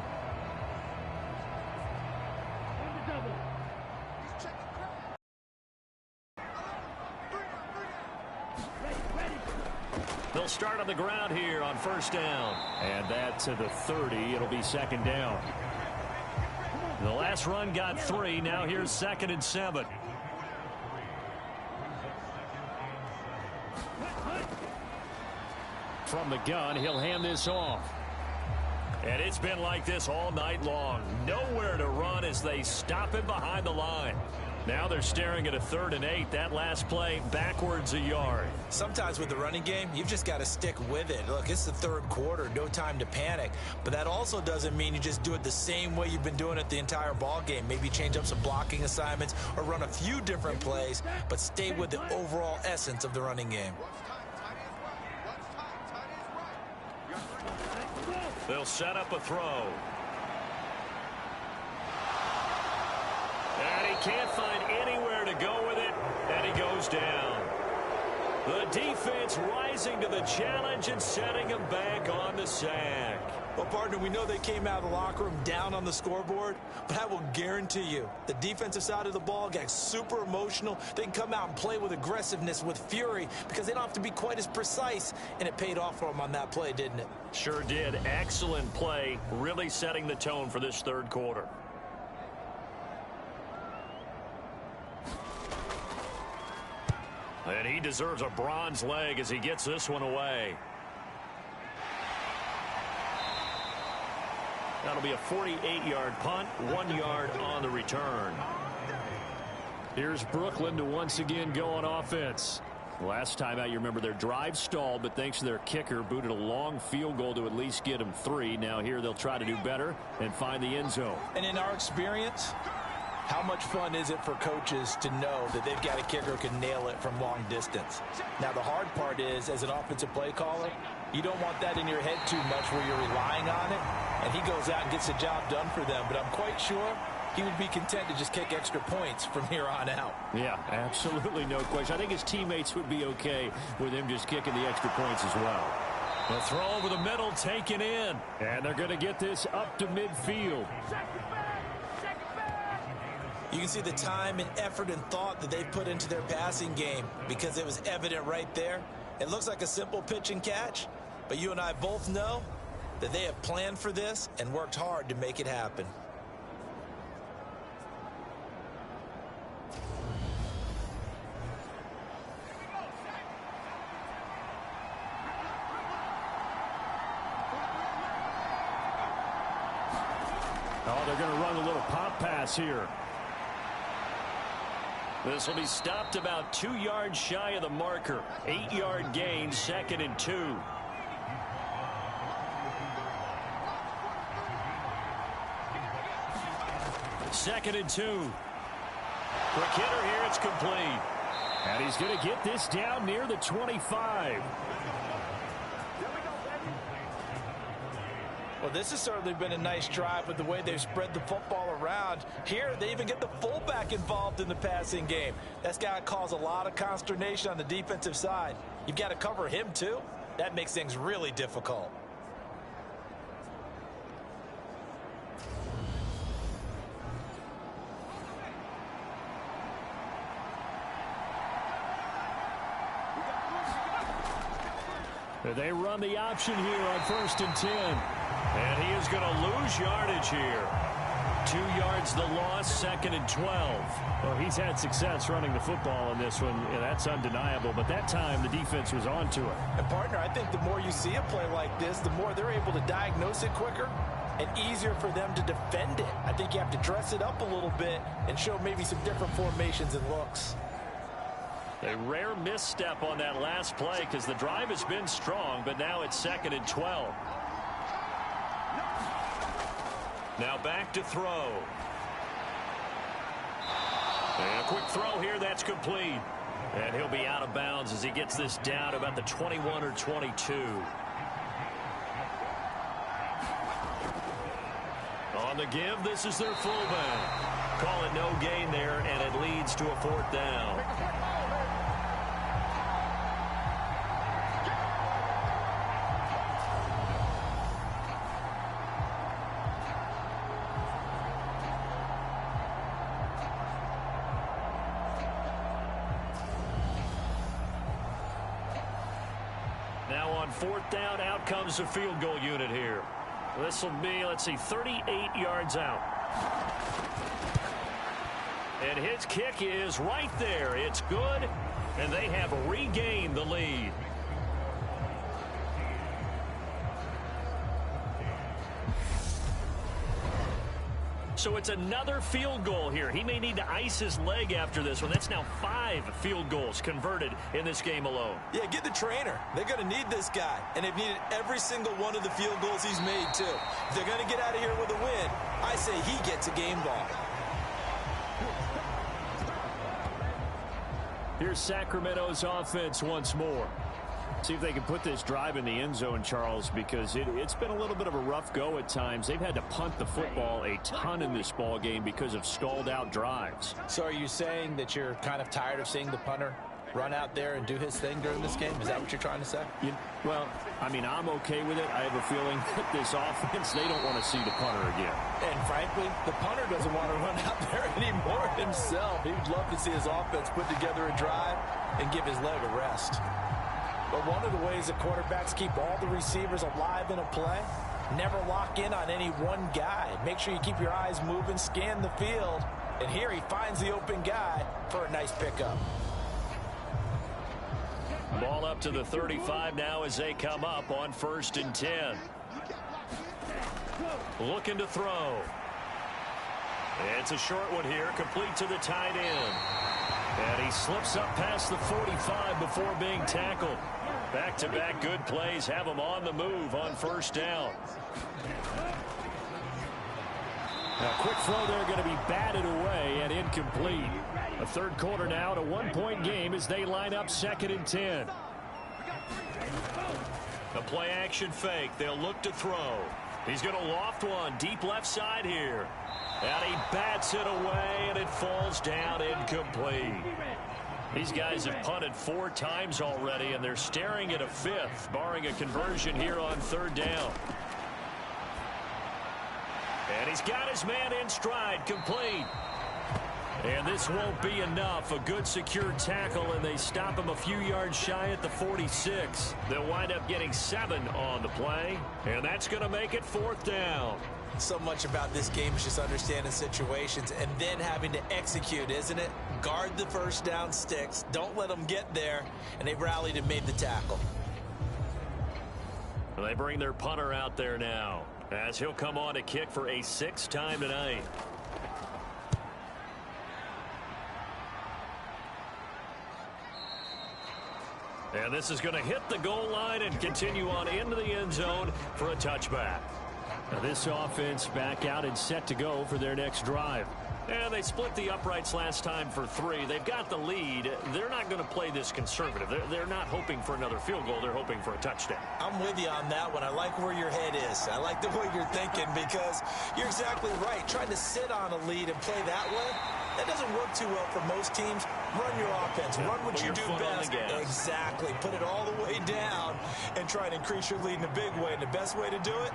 They'll start on the ground here on first down. And that to the 30. It'll be second down. The last run got 3. Now here's 2nd and 7. From the gun, he'll hand this off. And it's been like this all night long. Nowhere to run as they stop him behind the line. Now they're staring at a 3rd and 8. That last play backwards a yard. Sometimes with the running game, you've just got to stick with it. Look, it's the 3rd quarter. No time to panic. But that also doesn't mean you just do it the same way you've been doing it the entire ball game. Maybe change up some blocking assignments or run a few different plays, but stay with the overall essence of the running game. They'll set up a throw. And he can't find anywhere to go with it, and he goes down. The defense rising to the challenge and setting him back on the sack. Well, partner, we know they came out of the locker room down on the scoreboard, but I will guarantee you the defensive side of the ball got super emotional. They can come out and play with aggressiveness, with fury, because they don't have to be quite as precise, and it paid off for them on that play, didn't it? Sure did. Excellent play, really setting the tone for this 3rd quarter. And he deserves a bronze leg as he gets this one away. That'll be a 48-yard punt, 1 yard on the return. Here's Brooklyn to once again go on offense. Last time out, you remember their drive stalled, but thanks to their kicker, booted a long field goal to at least get them 3. Now here they'll try to do better and find the end zone. And in our experience, how much fun is it for coaches to know that they've got a kicker who can nail it from long distance? Now, the hard part is, as an offensive play caller, you don't want that in your head too much where you're relying on it, and he goes out and gets the job done for them. But I'm quite sure he would be content to just kick extra points from here on out. Yeah, absolutely no question. I think his teammates would be okay with him just kicking the extra points as well. The throw over the middle taken in. And they're going to get this up to midfield. You can see the time and effort and thought that they put into their passing game because it was evident right there. It looks like a simple pitch and catch, but you and I both know that they have planned for this and worked hard to make it happen. Oh, they're going to run a little pop pass here. This will be stopped about 2 yards shy of the marker. 8-yard gain, 2nd and 2. Second and 2. For Kidder here, it's complete. And he's going to get this down near the 25. Well, this has certainly been a nice drive with the way they've spread the football around. Here, they even get the fullback involved in the passing game. That's got to cause a lot of consternation on the defensive side. You've got to cover him, too. That makes things really difficult. They run the option here on 1st and 10. And he is going to lose yardage here. 2 yards the loss, 2nd and 12. Well, he's had success running the football in this one, and that's undeniable. But that time, the defense was on to it. And, partner, I think the more you see a play like this, the more they're able to diagnose it quicker and easier for them to defend it. I think you have to dress it up a little bit and show maybe some different formations and looks. A rare misstep on that last play because the drive has been strong, but now it's 2nd and 12. Now back to throw. And a quick throw here, that's complete. And he'll be out of bounds as he gets this down about the 21 or 22. On the give, this is their fullback. Call it no gain there, and it leads to a 4th down. Now on 4th down, out comes the field goal unit here. This will be, let's see, 38 yards out. And his kick is right there. It's good, and they have regained the lead. So it's another field goal here. He may need to ice his leg after this one. That's now 5 field goals converted in this game alone. Yeah, get the trainer. They're going to need this guy. And they've needed every single one of the field goals he's made, too. If they're going to get out of here with a win, I say he gets a game ball. Here's Sacramento's offense once more. See if they can put this drive in the end zone, Charles, because it's been a little bit of a rough go at times. They've had to punt the football a ton in this ball game because of stalled out drives. So are you saying that you're kind of tired of seeing the punter run out there and do his thing during this game? Is that what you're trying to say? Well, I mean, I'm okay with it. I have a feeling that this offense, they don't want to see the punter again. And frankly, the punter doesn't want to run out there anymore himself. He would love to see his offense put together a drive and give his leg a rest. But one of the ways that quarterbacks keep all the receivers alive in a play, never lock in on any one guy. Make sure you keep your eyes moving, scan the field, and here he finds the open guy for a nice pickup. Ball up to the 35 now as they come up on 1st and 10. Looking to throw. It's a short one here, complete to the tight end. And he slips up past the 45 before being tackled. Back-to-back good plays have him on the move on 1st down. A quick throw there going to be batted away and incomplete. A 3rd quarter now, a 1-point game as they line up 2nd and 10. The play action fake. They'll look to throw. He's going to loft one deep left side here. And he bats it away, and it falls down incomplete. These guys have punted 4 times already, and they're staring at a 5th, barring a conversion here on 3rd down. And he's got his man in stride, complete. And this won't be enough. A good secure tackle, and they stop him a few yards shy at the 46. They'll wind up getting 7 on the play, and that's going to make it 4th down. So much about this game is just understanding situations and then having to execute, isn't it? Guard the 1st down sticks. Don't let them get there. And they rallied and made the tackle. They bring their punter out there now as he'll come on to kick for a 6th time tonight. And this is going to hit the goal line and continue on into the end zone for a touchback. Now this offense back out and set to go for their next drive. And they split the uprights last time for 3. They've got the lead. They're not going to play this conservative. They're not hoping for another field goal. They're hoping for a touchdown. I'm with you on that one. I like where your head is. I like the way you're thinking because you're exactly right. Trying to sit on a lead and play that way, that doesn't work too well for most teams. Run your offense. Run what you do best. Exactly. Put it all the way down and try and increase your lead in a big way. And the best way to do it,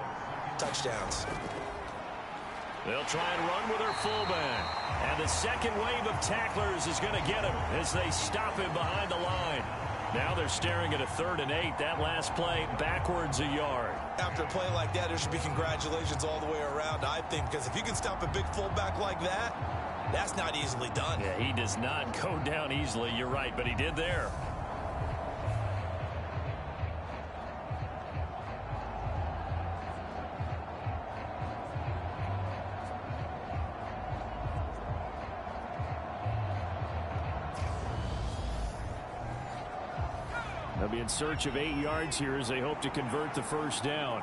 touchdowns. They'll try and run with their fullback. And the second wave of tacklers is going to get him as they stop him behind the line. Now they're staring at a 3rd and 8. That last play backwards a yard. After a play like that, there should be congratulations all the way around, I think, because if you can stop a big fullback like that, that's not easily done. Yeah, he does not go down easily. You're right, but he did there. They'll be in search of 8 yards here as they hope to convert the first down.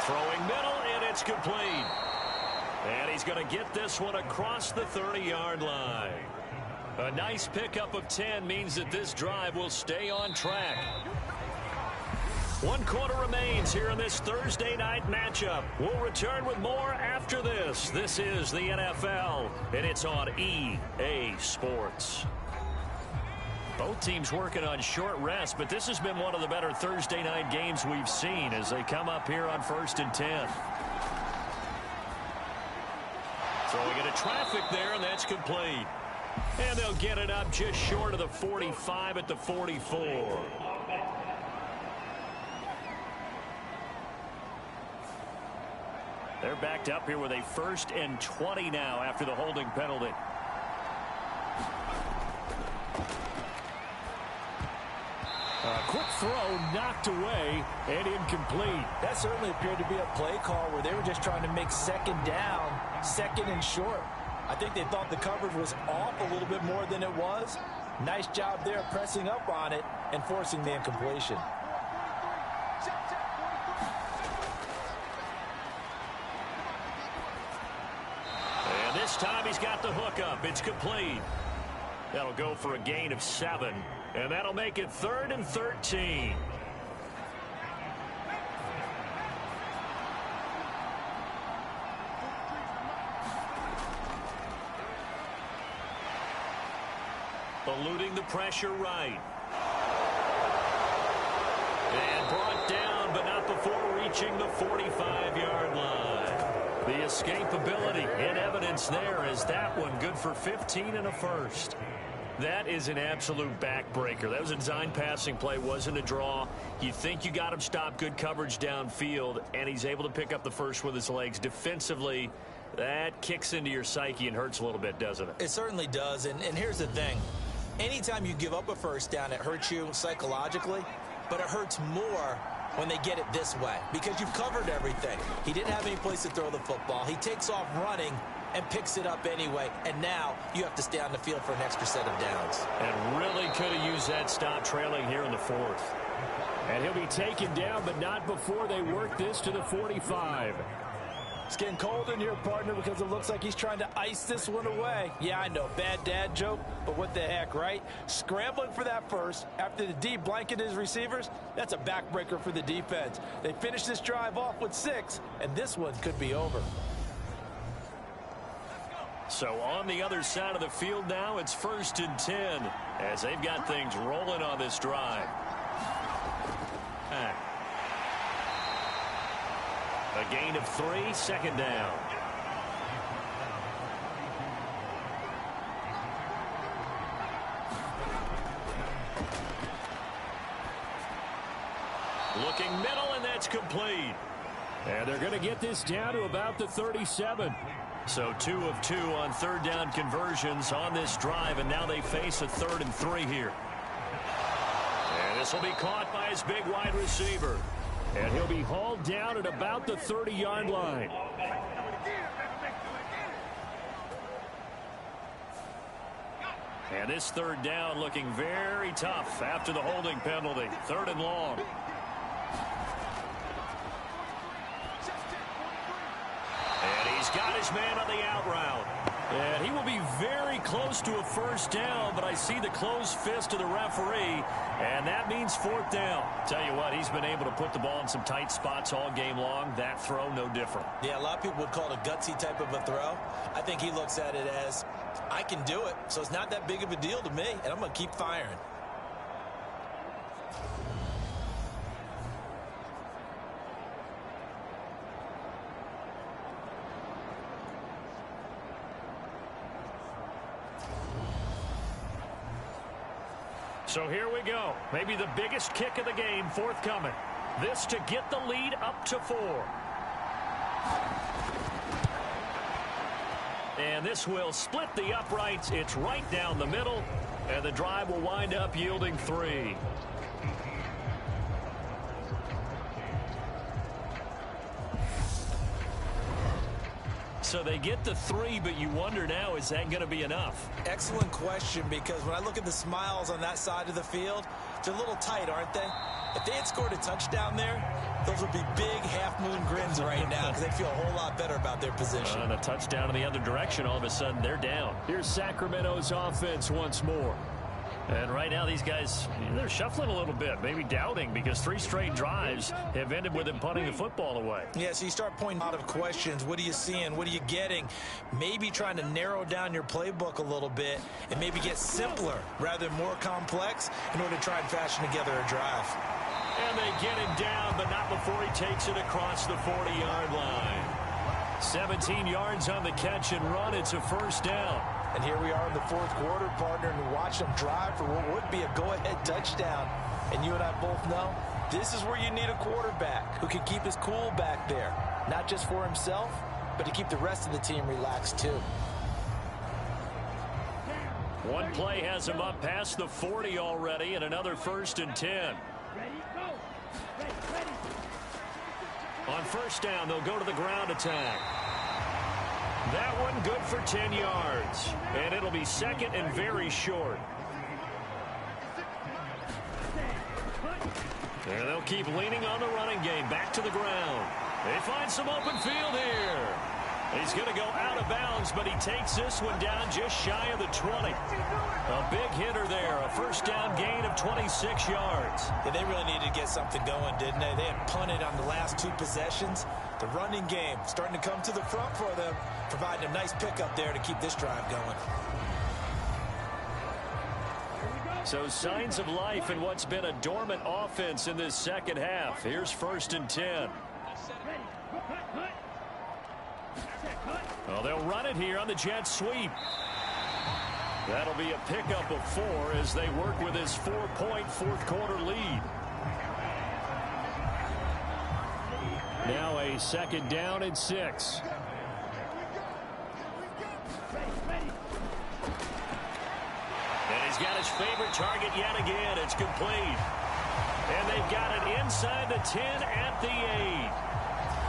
Throwing middle, and it's complete. And he's going to get this one across the 30-yard line. A nice pickup of 10 means that this drive will stay on track. 1 quarter remains here in this Thursday night matchup. We'll return with more after this. This is the NFL, and it's on EA Sports. Both teams working on short rest, but this has been one of the better Thursday night games we've seen as they come up here on 1st and 10. Throwing into traffic there, and that's complete. And they'll get it up just short of the 45 at the 44. They're backed up here with a 1st and 20 now after the holding penalty. A quick throw knocked away and incomplete. That certainly appeared to be a play call where they were just trying to make 2nd down, 2nd and short. I think they thought the coverage was off a little bit more than it was. Nice job there pressing up on it and forcing the incompletion. And this time he's got the hook up. It's complete. That'll go for a gain of 7. And that'll make it 3rd and 13. Eluding the pressure right. And brought down, but not before reaching the 45-yard line. The escapability in evidence there is that one good for 15 and a first. That is an absolute backbreaker. That was a design passing play, wasn't a draw. You think you got him stopped, good coverage downfield, and he's able to pick up the first with his legs. Defensively, that kicks into your psyche and hurts a little bit, doesn't it? It certainly does, and here's the thing. Anytime you give up a first down, it hurts you psychologically, but it hurts more when they get it this way because you've covered everything. He didn't have any place to throw the football. He takes off running and picks it up anyway, and now you have to stay on the field for an extra set of downs. And really could have used that stop trailing here in the 4th. And he'll be taken down, but not before they work this to the 45. It's getting cold in here, partner, because it looks like he's trying to ice this one away. Yeah, I know, bad dad joke, but what the heck, right? Scrambling for that first after the D blanketed his receivers, that's a backbreaker for the defense. They finish this drive off with 6, and this one could be over. So on the other side of the field now, it's 1st and 10 as they've got things rolling on this drive. A gain of 3, 2nd down. Looking middle, and that's complete. And they're going to get this down to about the 37. So 2 of 2 on 3rd down conversions on this drive, and now they face a 3rd and 3 here. And this will be caught by his big wide receiver. And he'll be hauled down at about the 30-yard line. And this 3rd down looking very tough after the holding penalty. 3rd and long. And he's got his man on the out route. And he will be very close to a first down, but I see the closed fist of the referee, and that means 4th down. Tell you what, he's been able to put the ball in some tight spots all game long. That throw, no different. Yeah, a lot of people would call it a gutsy type of a throw. I think he looks at it as, I can do it, so it's not that big of a deal to me, and I'm going to keep firing. So here we go. Maybe the biggest kick of the game forthcoming. This to get the lead up to 4. And this will split the uprights. It's right down the middle. And the drive will wind up yielding 3. So they get the 3, but you wonder now, is that going to be enough? Excellent question, because when I look at the smiles on that side of the field, they're a little tight, aren't they? If they had scored a touchdown there, those would be big half-moon grins right now because they feel a whole lot better about their position. And a touchdown in the other direction, all of a sudden they're down. Here's Sacramento's offense once more. And right now these guys, they're shuffling a little bit, maybe doubting, because 3 straight drives have ended with them punting the football away. Yeah, so you start pointing out of questions. What are you seeing? What are you getting? Maybe trying to narrow down your playbook a little bit and maybe get simpler rather than more complex in order to try and fashion together a drive. And they get him down, but not before he takes it across the 40-yard line. 17 yards on the catch and run. It's a first down. And here we are in the fourth quarter, partner, and watch them drive for what would be a go-ahead touchdown. And you and I both know this is where you need a quarterback who can keep his cool back there, not just for himself, but to keep the rest of the team relaxed too. One play has him up past the 40 already, and another 1st and 10. On first down, they'll go to the ground attack. That one good for 10 yards. And it'll be 2nd and very short. And they'll keep leaning on the running game. Back to the ground. They find some open field here. He's going to go out of bounds, but he takes this one down just shy of the 20. A big hitter there. A first down gain of 26 yards. Yeah, they really needed to get something going, didn't they? They had punted on the last 2 possessions. The running game starting to come to the front for them, providing a nice pickup there to keep this drive going. So signs of life in what's been a dormant offense in this second half. Here's 1st and 10. Well, they'll run it here on the jet sweep. That'll be a pickup of 4 as they work with his 4-point fourth quarter lead. Now a 2nd down and 6. And he's got his favorite target yet again. It's complete. And they've got it inside the 10 at the 8.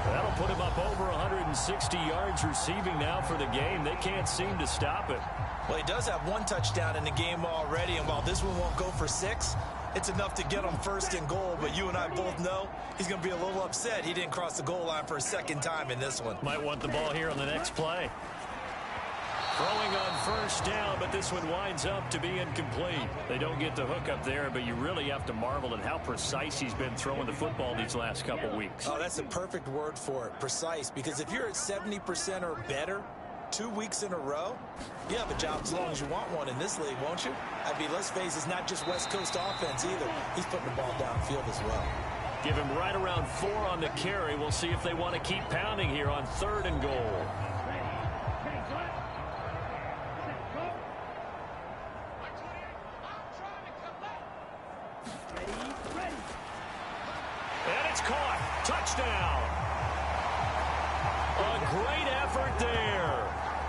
That'll put him up over 160 yards receiving now for the game. They can't seem to stop it. Well, he does have 1 touchdown in the game already, and while this one won't go for 6, it's enough to get him 1st and goal. But you and I both know he's going to be a little upset he didn't cross the goal line for a 2nd time in this one. Might want the ball here on the next play. Throwing on first down, but this one winds up to be incomplete. They don't get the hook up there, but you really have to marvel at how precise he's been throwing the football these last couple weeks. Oh, that's a perfect word for it, precise, because if you're at 70% or better 2 weeks in a row, you have a job as long as you want one in this league, won't you? I mean, let's face it, it's not just West Coast offense either. He's putting the ball downfield as well. Give him right around 4 on the carry. We'll see if they want to keep pounding here on 3rd and goal. And it's caught. Touchdown. A great effort there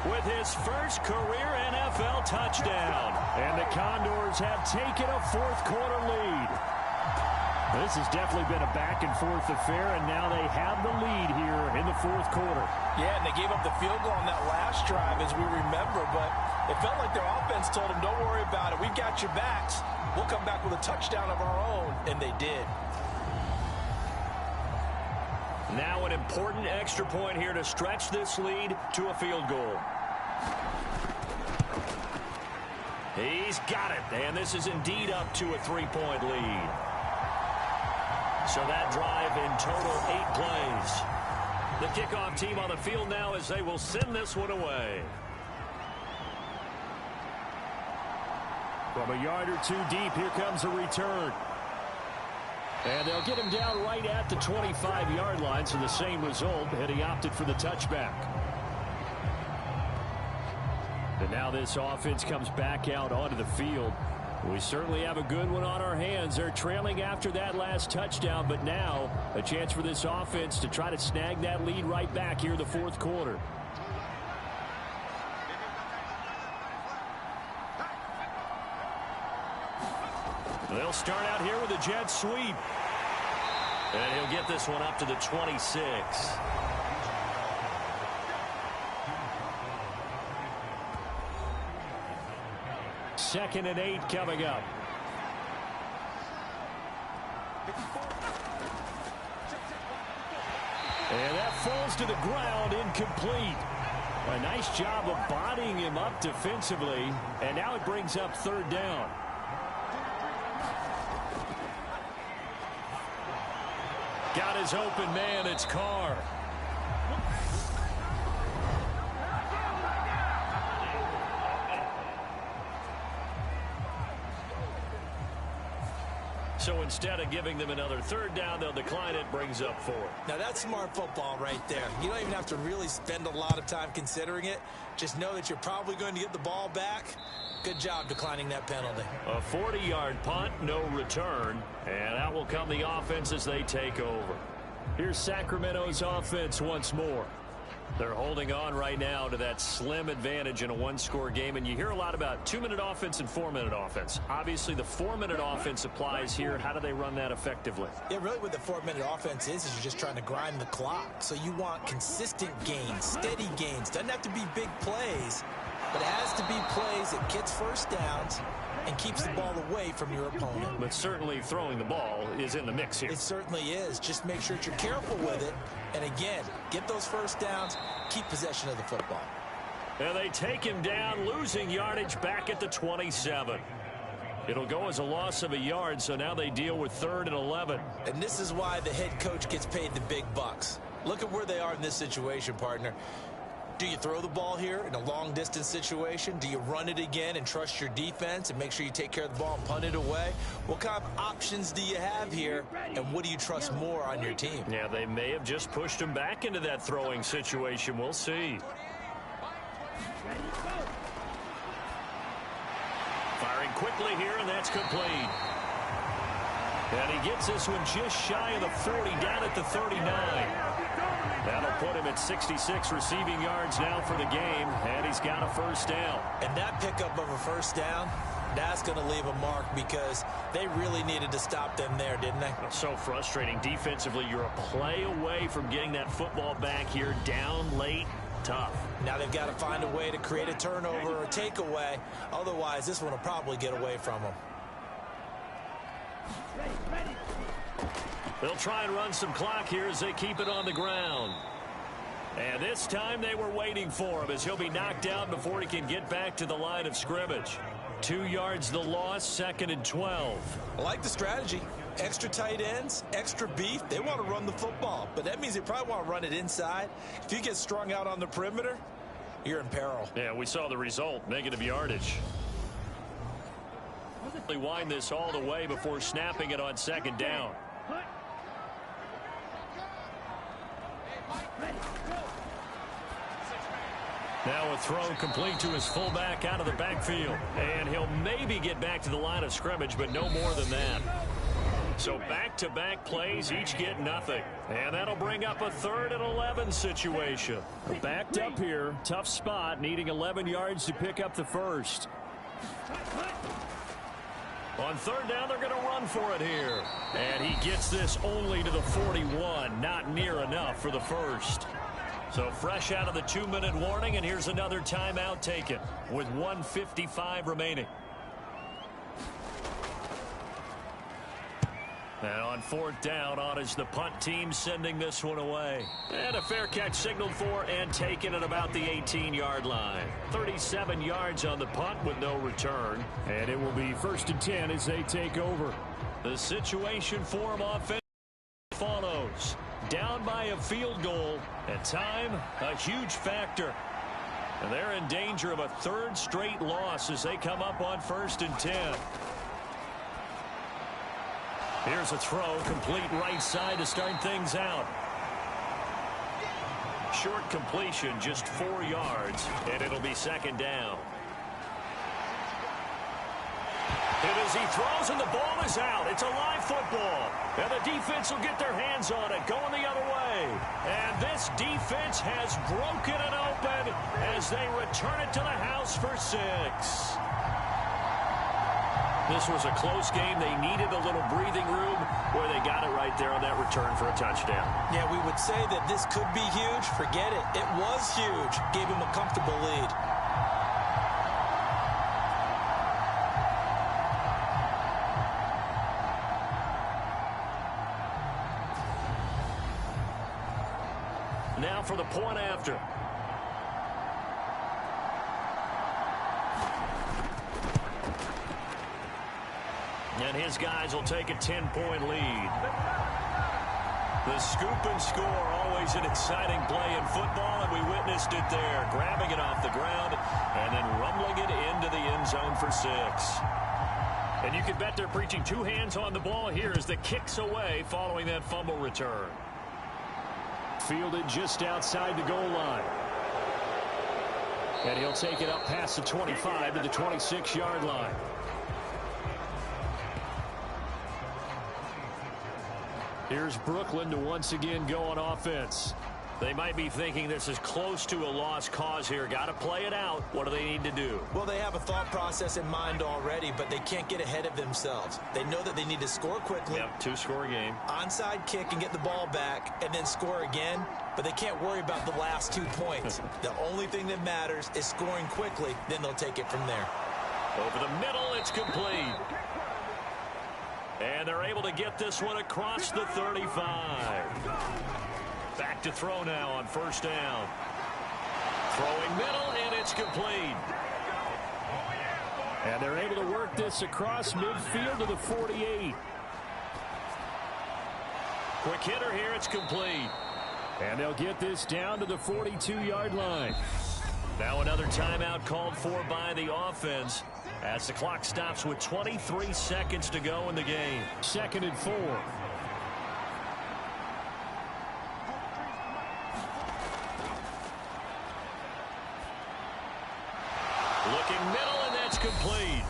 with his first career NFL touchdown. And the Condors have taken a fourth quarter lead. This has definitely been a back-and-forth affair, and now they have the lead here in the fourth quarter. Yeah, and they gave up the field goal on that last drive, as we remember, but it felt like their offense told them, don't worry about it. We've got your backs. We'll come back with a touchdown of our own, and they did. Now an important extra point here to stretch this lead to a field goal. He's got it, and this is indeed up to a 3-point lead. So that drive in total 8 plays. The kickoff team on the field now as they will send this one away. From a yard or 2 deep, here comes a return. And they'll get him down right at the 25-yard line, so the same result, and he opted for the touchback. And now this offense comes back out onto the field. We certainly have a good one on our hands. They're trailing after that last touchdown, but now a chance for this offense to try to snag that lead right back here in the fourth quarter. They'll start out here with a jet sweep. And he'll get this one up to the 26. 2nd and 8 coming up. And that falls to the ground, incomplete. A nice job of bodying him up defensively, and now it brings up 3rd down. Got his open man, it's Carr. So instead of giving them another 3rd down, they'll decline it, brings up 4. Now that's smart football right there. You don't even have to really spend a lot of time considering it. Just know that you're probably going to get the ball back. Good job declining that penalty. A 40-yard punt, no return, and out will come the offense as they take over. Here's Sacramento's offense once more. They're holding on right now to that slim advantage in a 1-score game, and you hear a lot about 2-minute offense and 4-minute offense. Obviously, the 4-minute offense applies here. How do they run that effectively? Yeah, really what the 4-minute offense is you're just trying to grind the clock. So you want consistent gains, steady gains. Doesn't have to be big plays, but it has to be plays that gets first downs and keeps the ball away from your opponent. But certainly throwing the ball is in the mix here. It certainly is. Just make sure that you're careful with it. And again, get those first downs, keep possession of the football. And they take him down, losing yardage back at the 27. It'll go as a loss of a yard, so now they deal with 3rd and 11. And this is why the head coach gets paid the big bucks. Look at where they are in this situation, partner. Do you throw the ball here in a long-distance situation? Do you run it again and trust your defense and make sure you take care of the ball and punt it away? What kind of options do you have here, and what do you trust more on your team? Yeah, they may have just pushed him back into that throwing situation. We'll see. Firing quickly here, and that's complete. And he gets this one just shy of the 40, down at the 39. That'll put him at 66 receiving yards now for the game, and he's got a 1st down. And that pickup of a 1st down, that's going to leave a mark because they really needed to stop them there, didn't they? So frustrating. Defensively, you're a play away from getting that football back here, down late, tough. Now they've got to find a way to create a turnover or a takeaway. Otherwise, this one will probably get away from them. They'll try and run some clock here as they keep it on the ground. And this time they were waiting for him as he'll be knocked down before he can get back to the line of scrimmage. 2 yards the loss, 2nd and 12. I like the strategy. Extra tight ends, extra beef. They want to run the football, but that means they probably want to run it inside. If you get strung out on the perimeter, you're in peril. Yeah, we saw the result, negative yardage. They wind this all the way before snapping it on 2nd down. Now a throw complete to his fullback out of the backfield. And he'll maybe get back to the line of scrimmage, but no more than that. So back-to-back plays, each get nothing. And that'll bring up a 3rd and 11 situation. Backed up here, tough spot, needing 11 yards to pick up the 1st. On 3rd down, they're going to run for it here. And he gets this only to the 41, not near enough for the 1st. So fresh out of the 2-minute warning, and here's another timeout taken with 1:55 remaining. And on 4th down, on is the punt team sending this one away. And a fair catch signaled for and taken at about the 18-yard line. 37 yards on the punt with no return. And it will be 1st and 10 as they take over. The situation for him offensively follows. Down by a field goal, and time a huge factor. And they're in danger of a 3rd straight loss as they come up on 1st and 10. Here's a throw, complete right side to start things out. Short completion, just 4 yards, and it'll be 2nd down. And as he throws and the ball is out, it's a live football. And the defense will get their hands on it, going the other way. And this defense has broken it open as they return it to the house for 6. This was a close game. They needed a little breathing room where they got it right there on that return for a touchdown. Yeah, we would say that this could be huge. Forget it. It was huge. Gave him a comfortable lead. Now for the point after. And his guys will take a 10-point lead. The scoop and score, always an exciting play in football, and we witnessed it there. Grabbing it off the ground and then rumbling it into the end zone for 6. And you can bet they're preaching 2 hands on the ball here as the kick's away following that fumble return. Fielded just outside the goal line. And he'll take it up past the 25 to the 26-yard line. Here's Brooklyn to once again go on offense. They might be thinking this is close to a lost cause here. Got to play it out. What do they need to do? Well, they have a thought process in mind already, but they can't get ahead of themselves. They know that they need to score quickly. Yep, 2-score game. Onside kick and get the ball back and then score again, but they can't worry about the last 2 points. The only thing that matters is scoring quickly, then they'll take it from there. Over the middle, it's complete. And they're able to get this one across the 35. Back to throw now on first down. Throwing middle, and it's complete. And they're able to work this across midfield to the 48. Quick hitter here, it's complete. And they'll get this down to the 42-yard line. Now another timeout called for by the offense as the clock stops with 23 seconds to go in the game. 2nd and 4. Looking middle, and that's complete.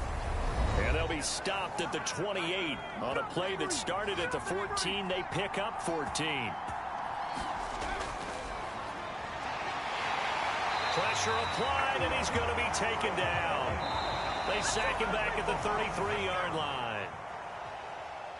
And they'll be stopped at the 28 on a play that started at the 14. They pick up 14. Pressure applied, and he's going to be taken down. They sack him back at the 33-yard line.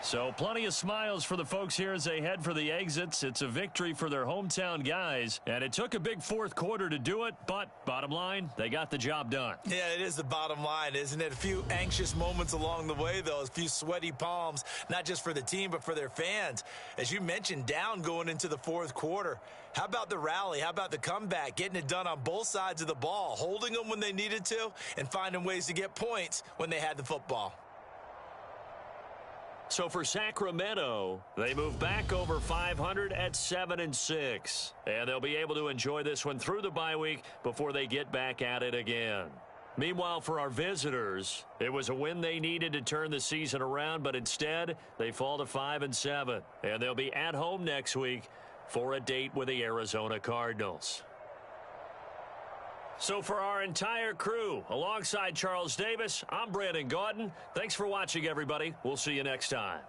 So plenty of smiles for the folks here as they head for the exits. It's a victory for their hometown guys, and it took a big 4th quarter to do it, but bottom line, they got the job done. Yeah, it is the bottom line, isn't it? A few anxious moments along the way, though, a few sweaty palms, not just for the team, but for their fans. As you mentioned, down going into the 4th quarter. How about the rally? How about the comeback? Getting it done on both sides of the ball, holding them when they needed to, and finding ways to get points when they had the football. So for Sacramento, they move back over 500 at 7-6. And they'll be able to enjoy this one through the bye week before they get back at it again. Meanwhile, for our visitors, it was a win they needed to turn the season around, but instead, they fall to 5-7. And they'll be at home next week for a date with the Arizona Cardinals. So for our entire crew, alongside Charles Davis, I'm Brandon Gaudin. Thanks for watching, everybody. We'll see you next time.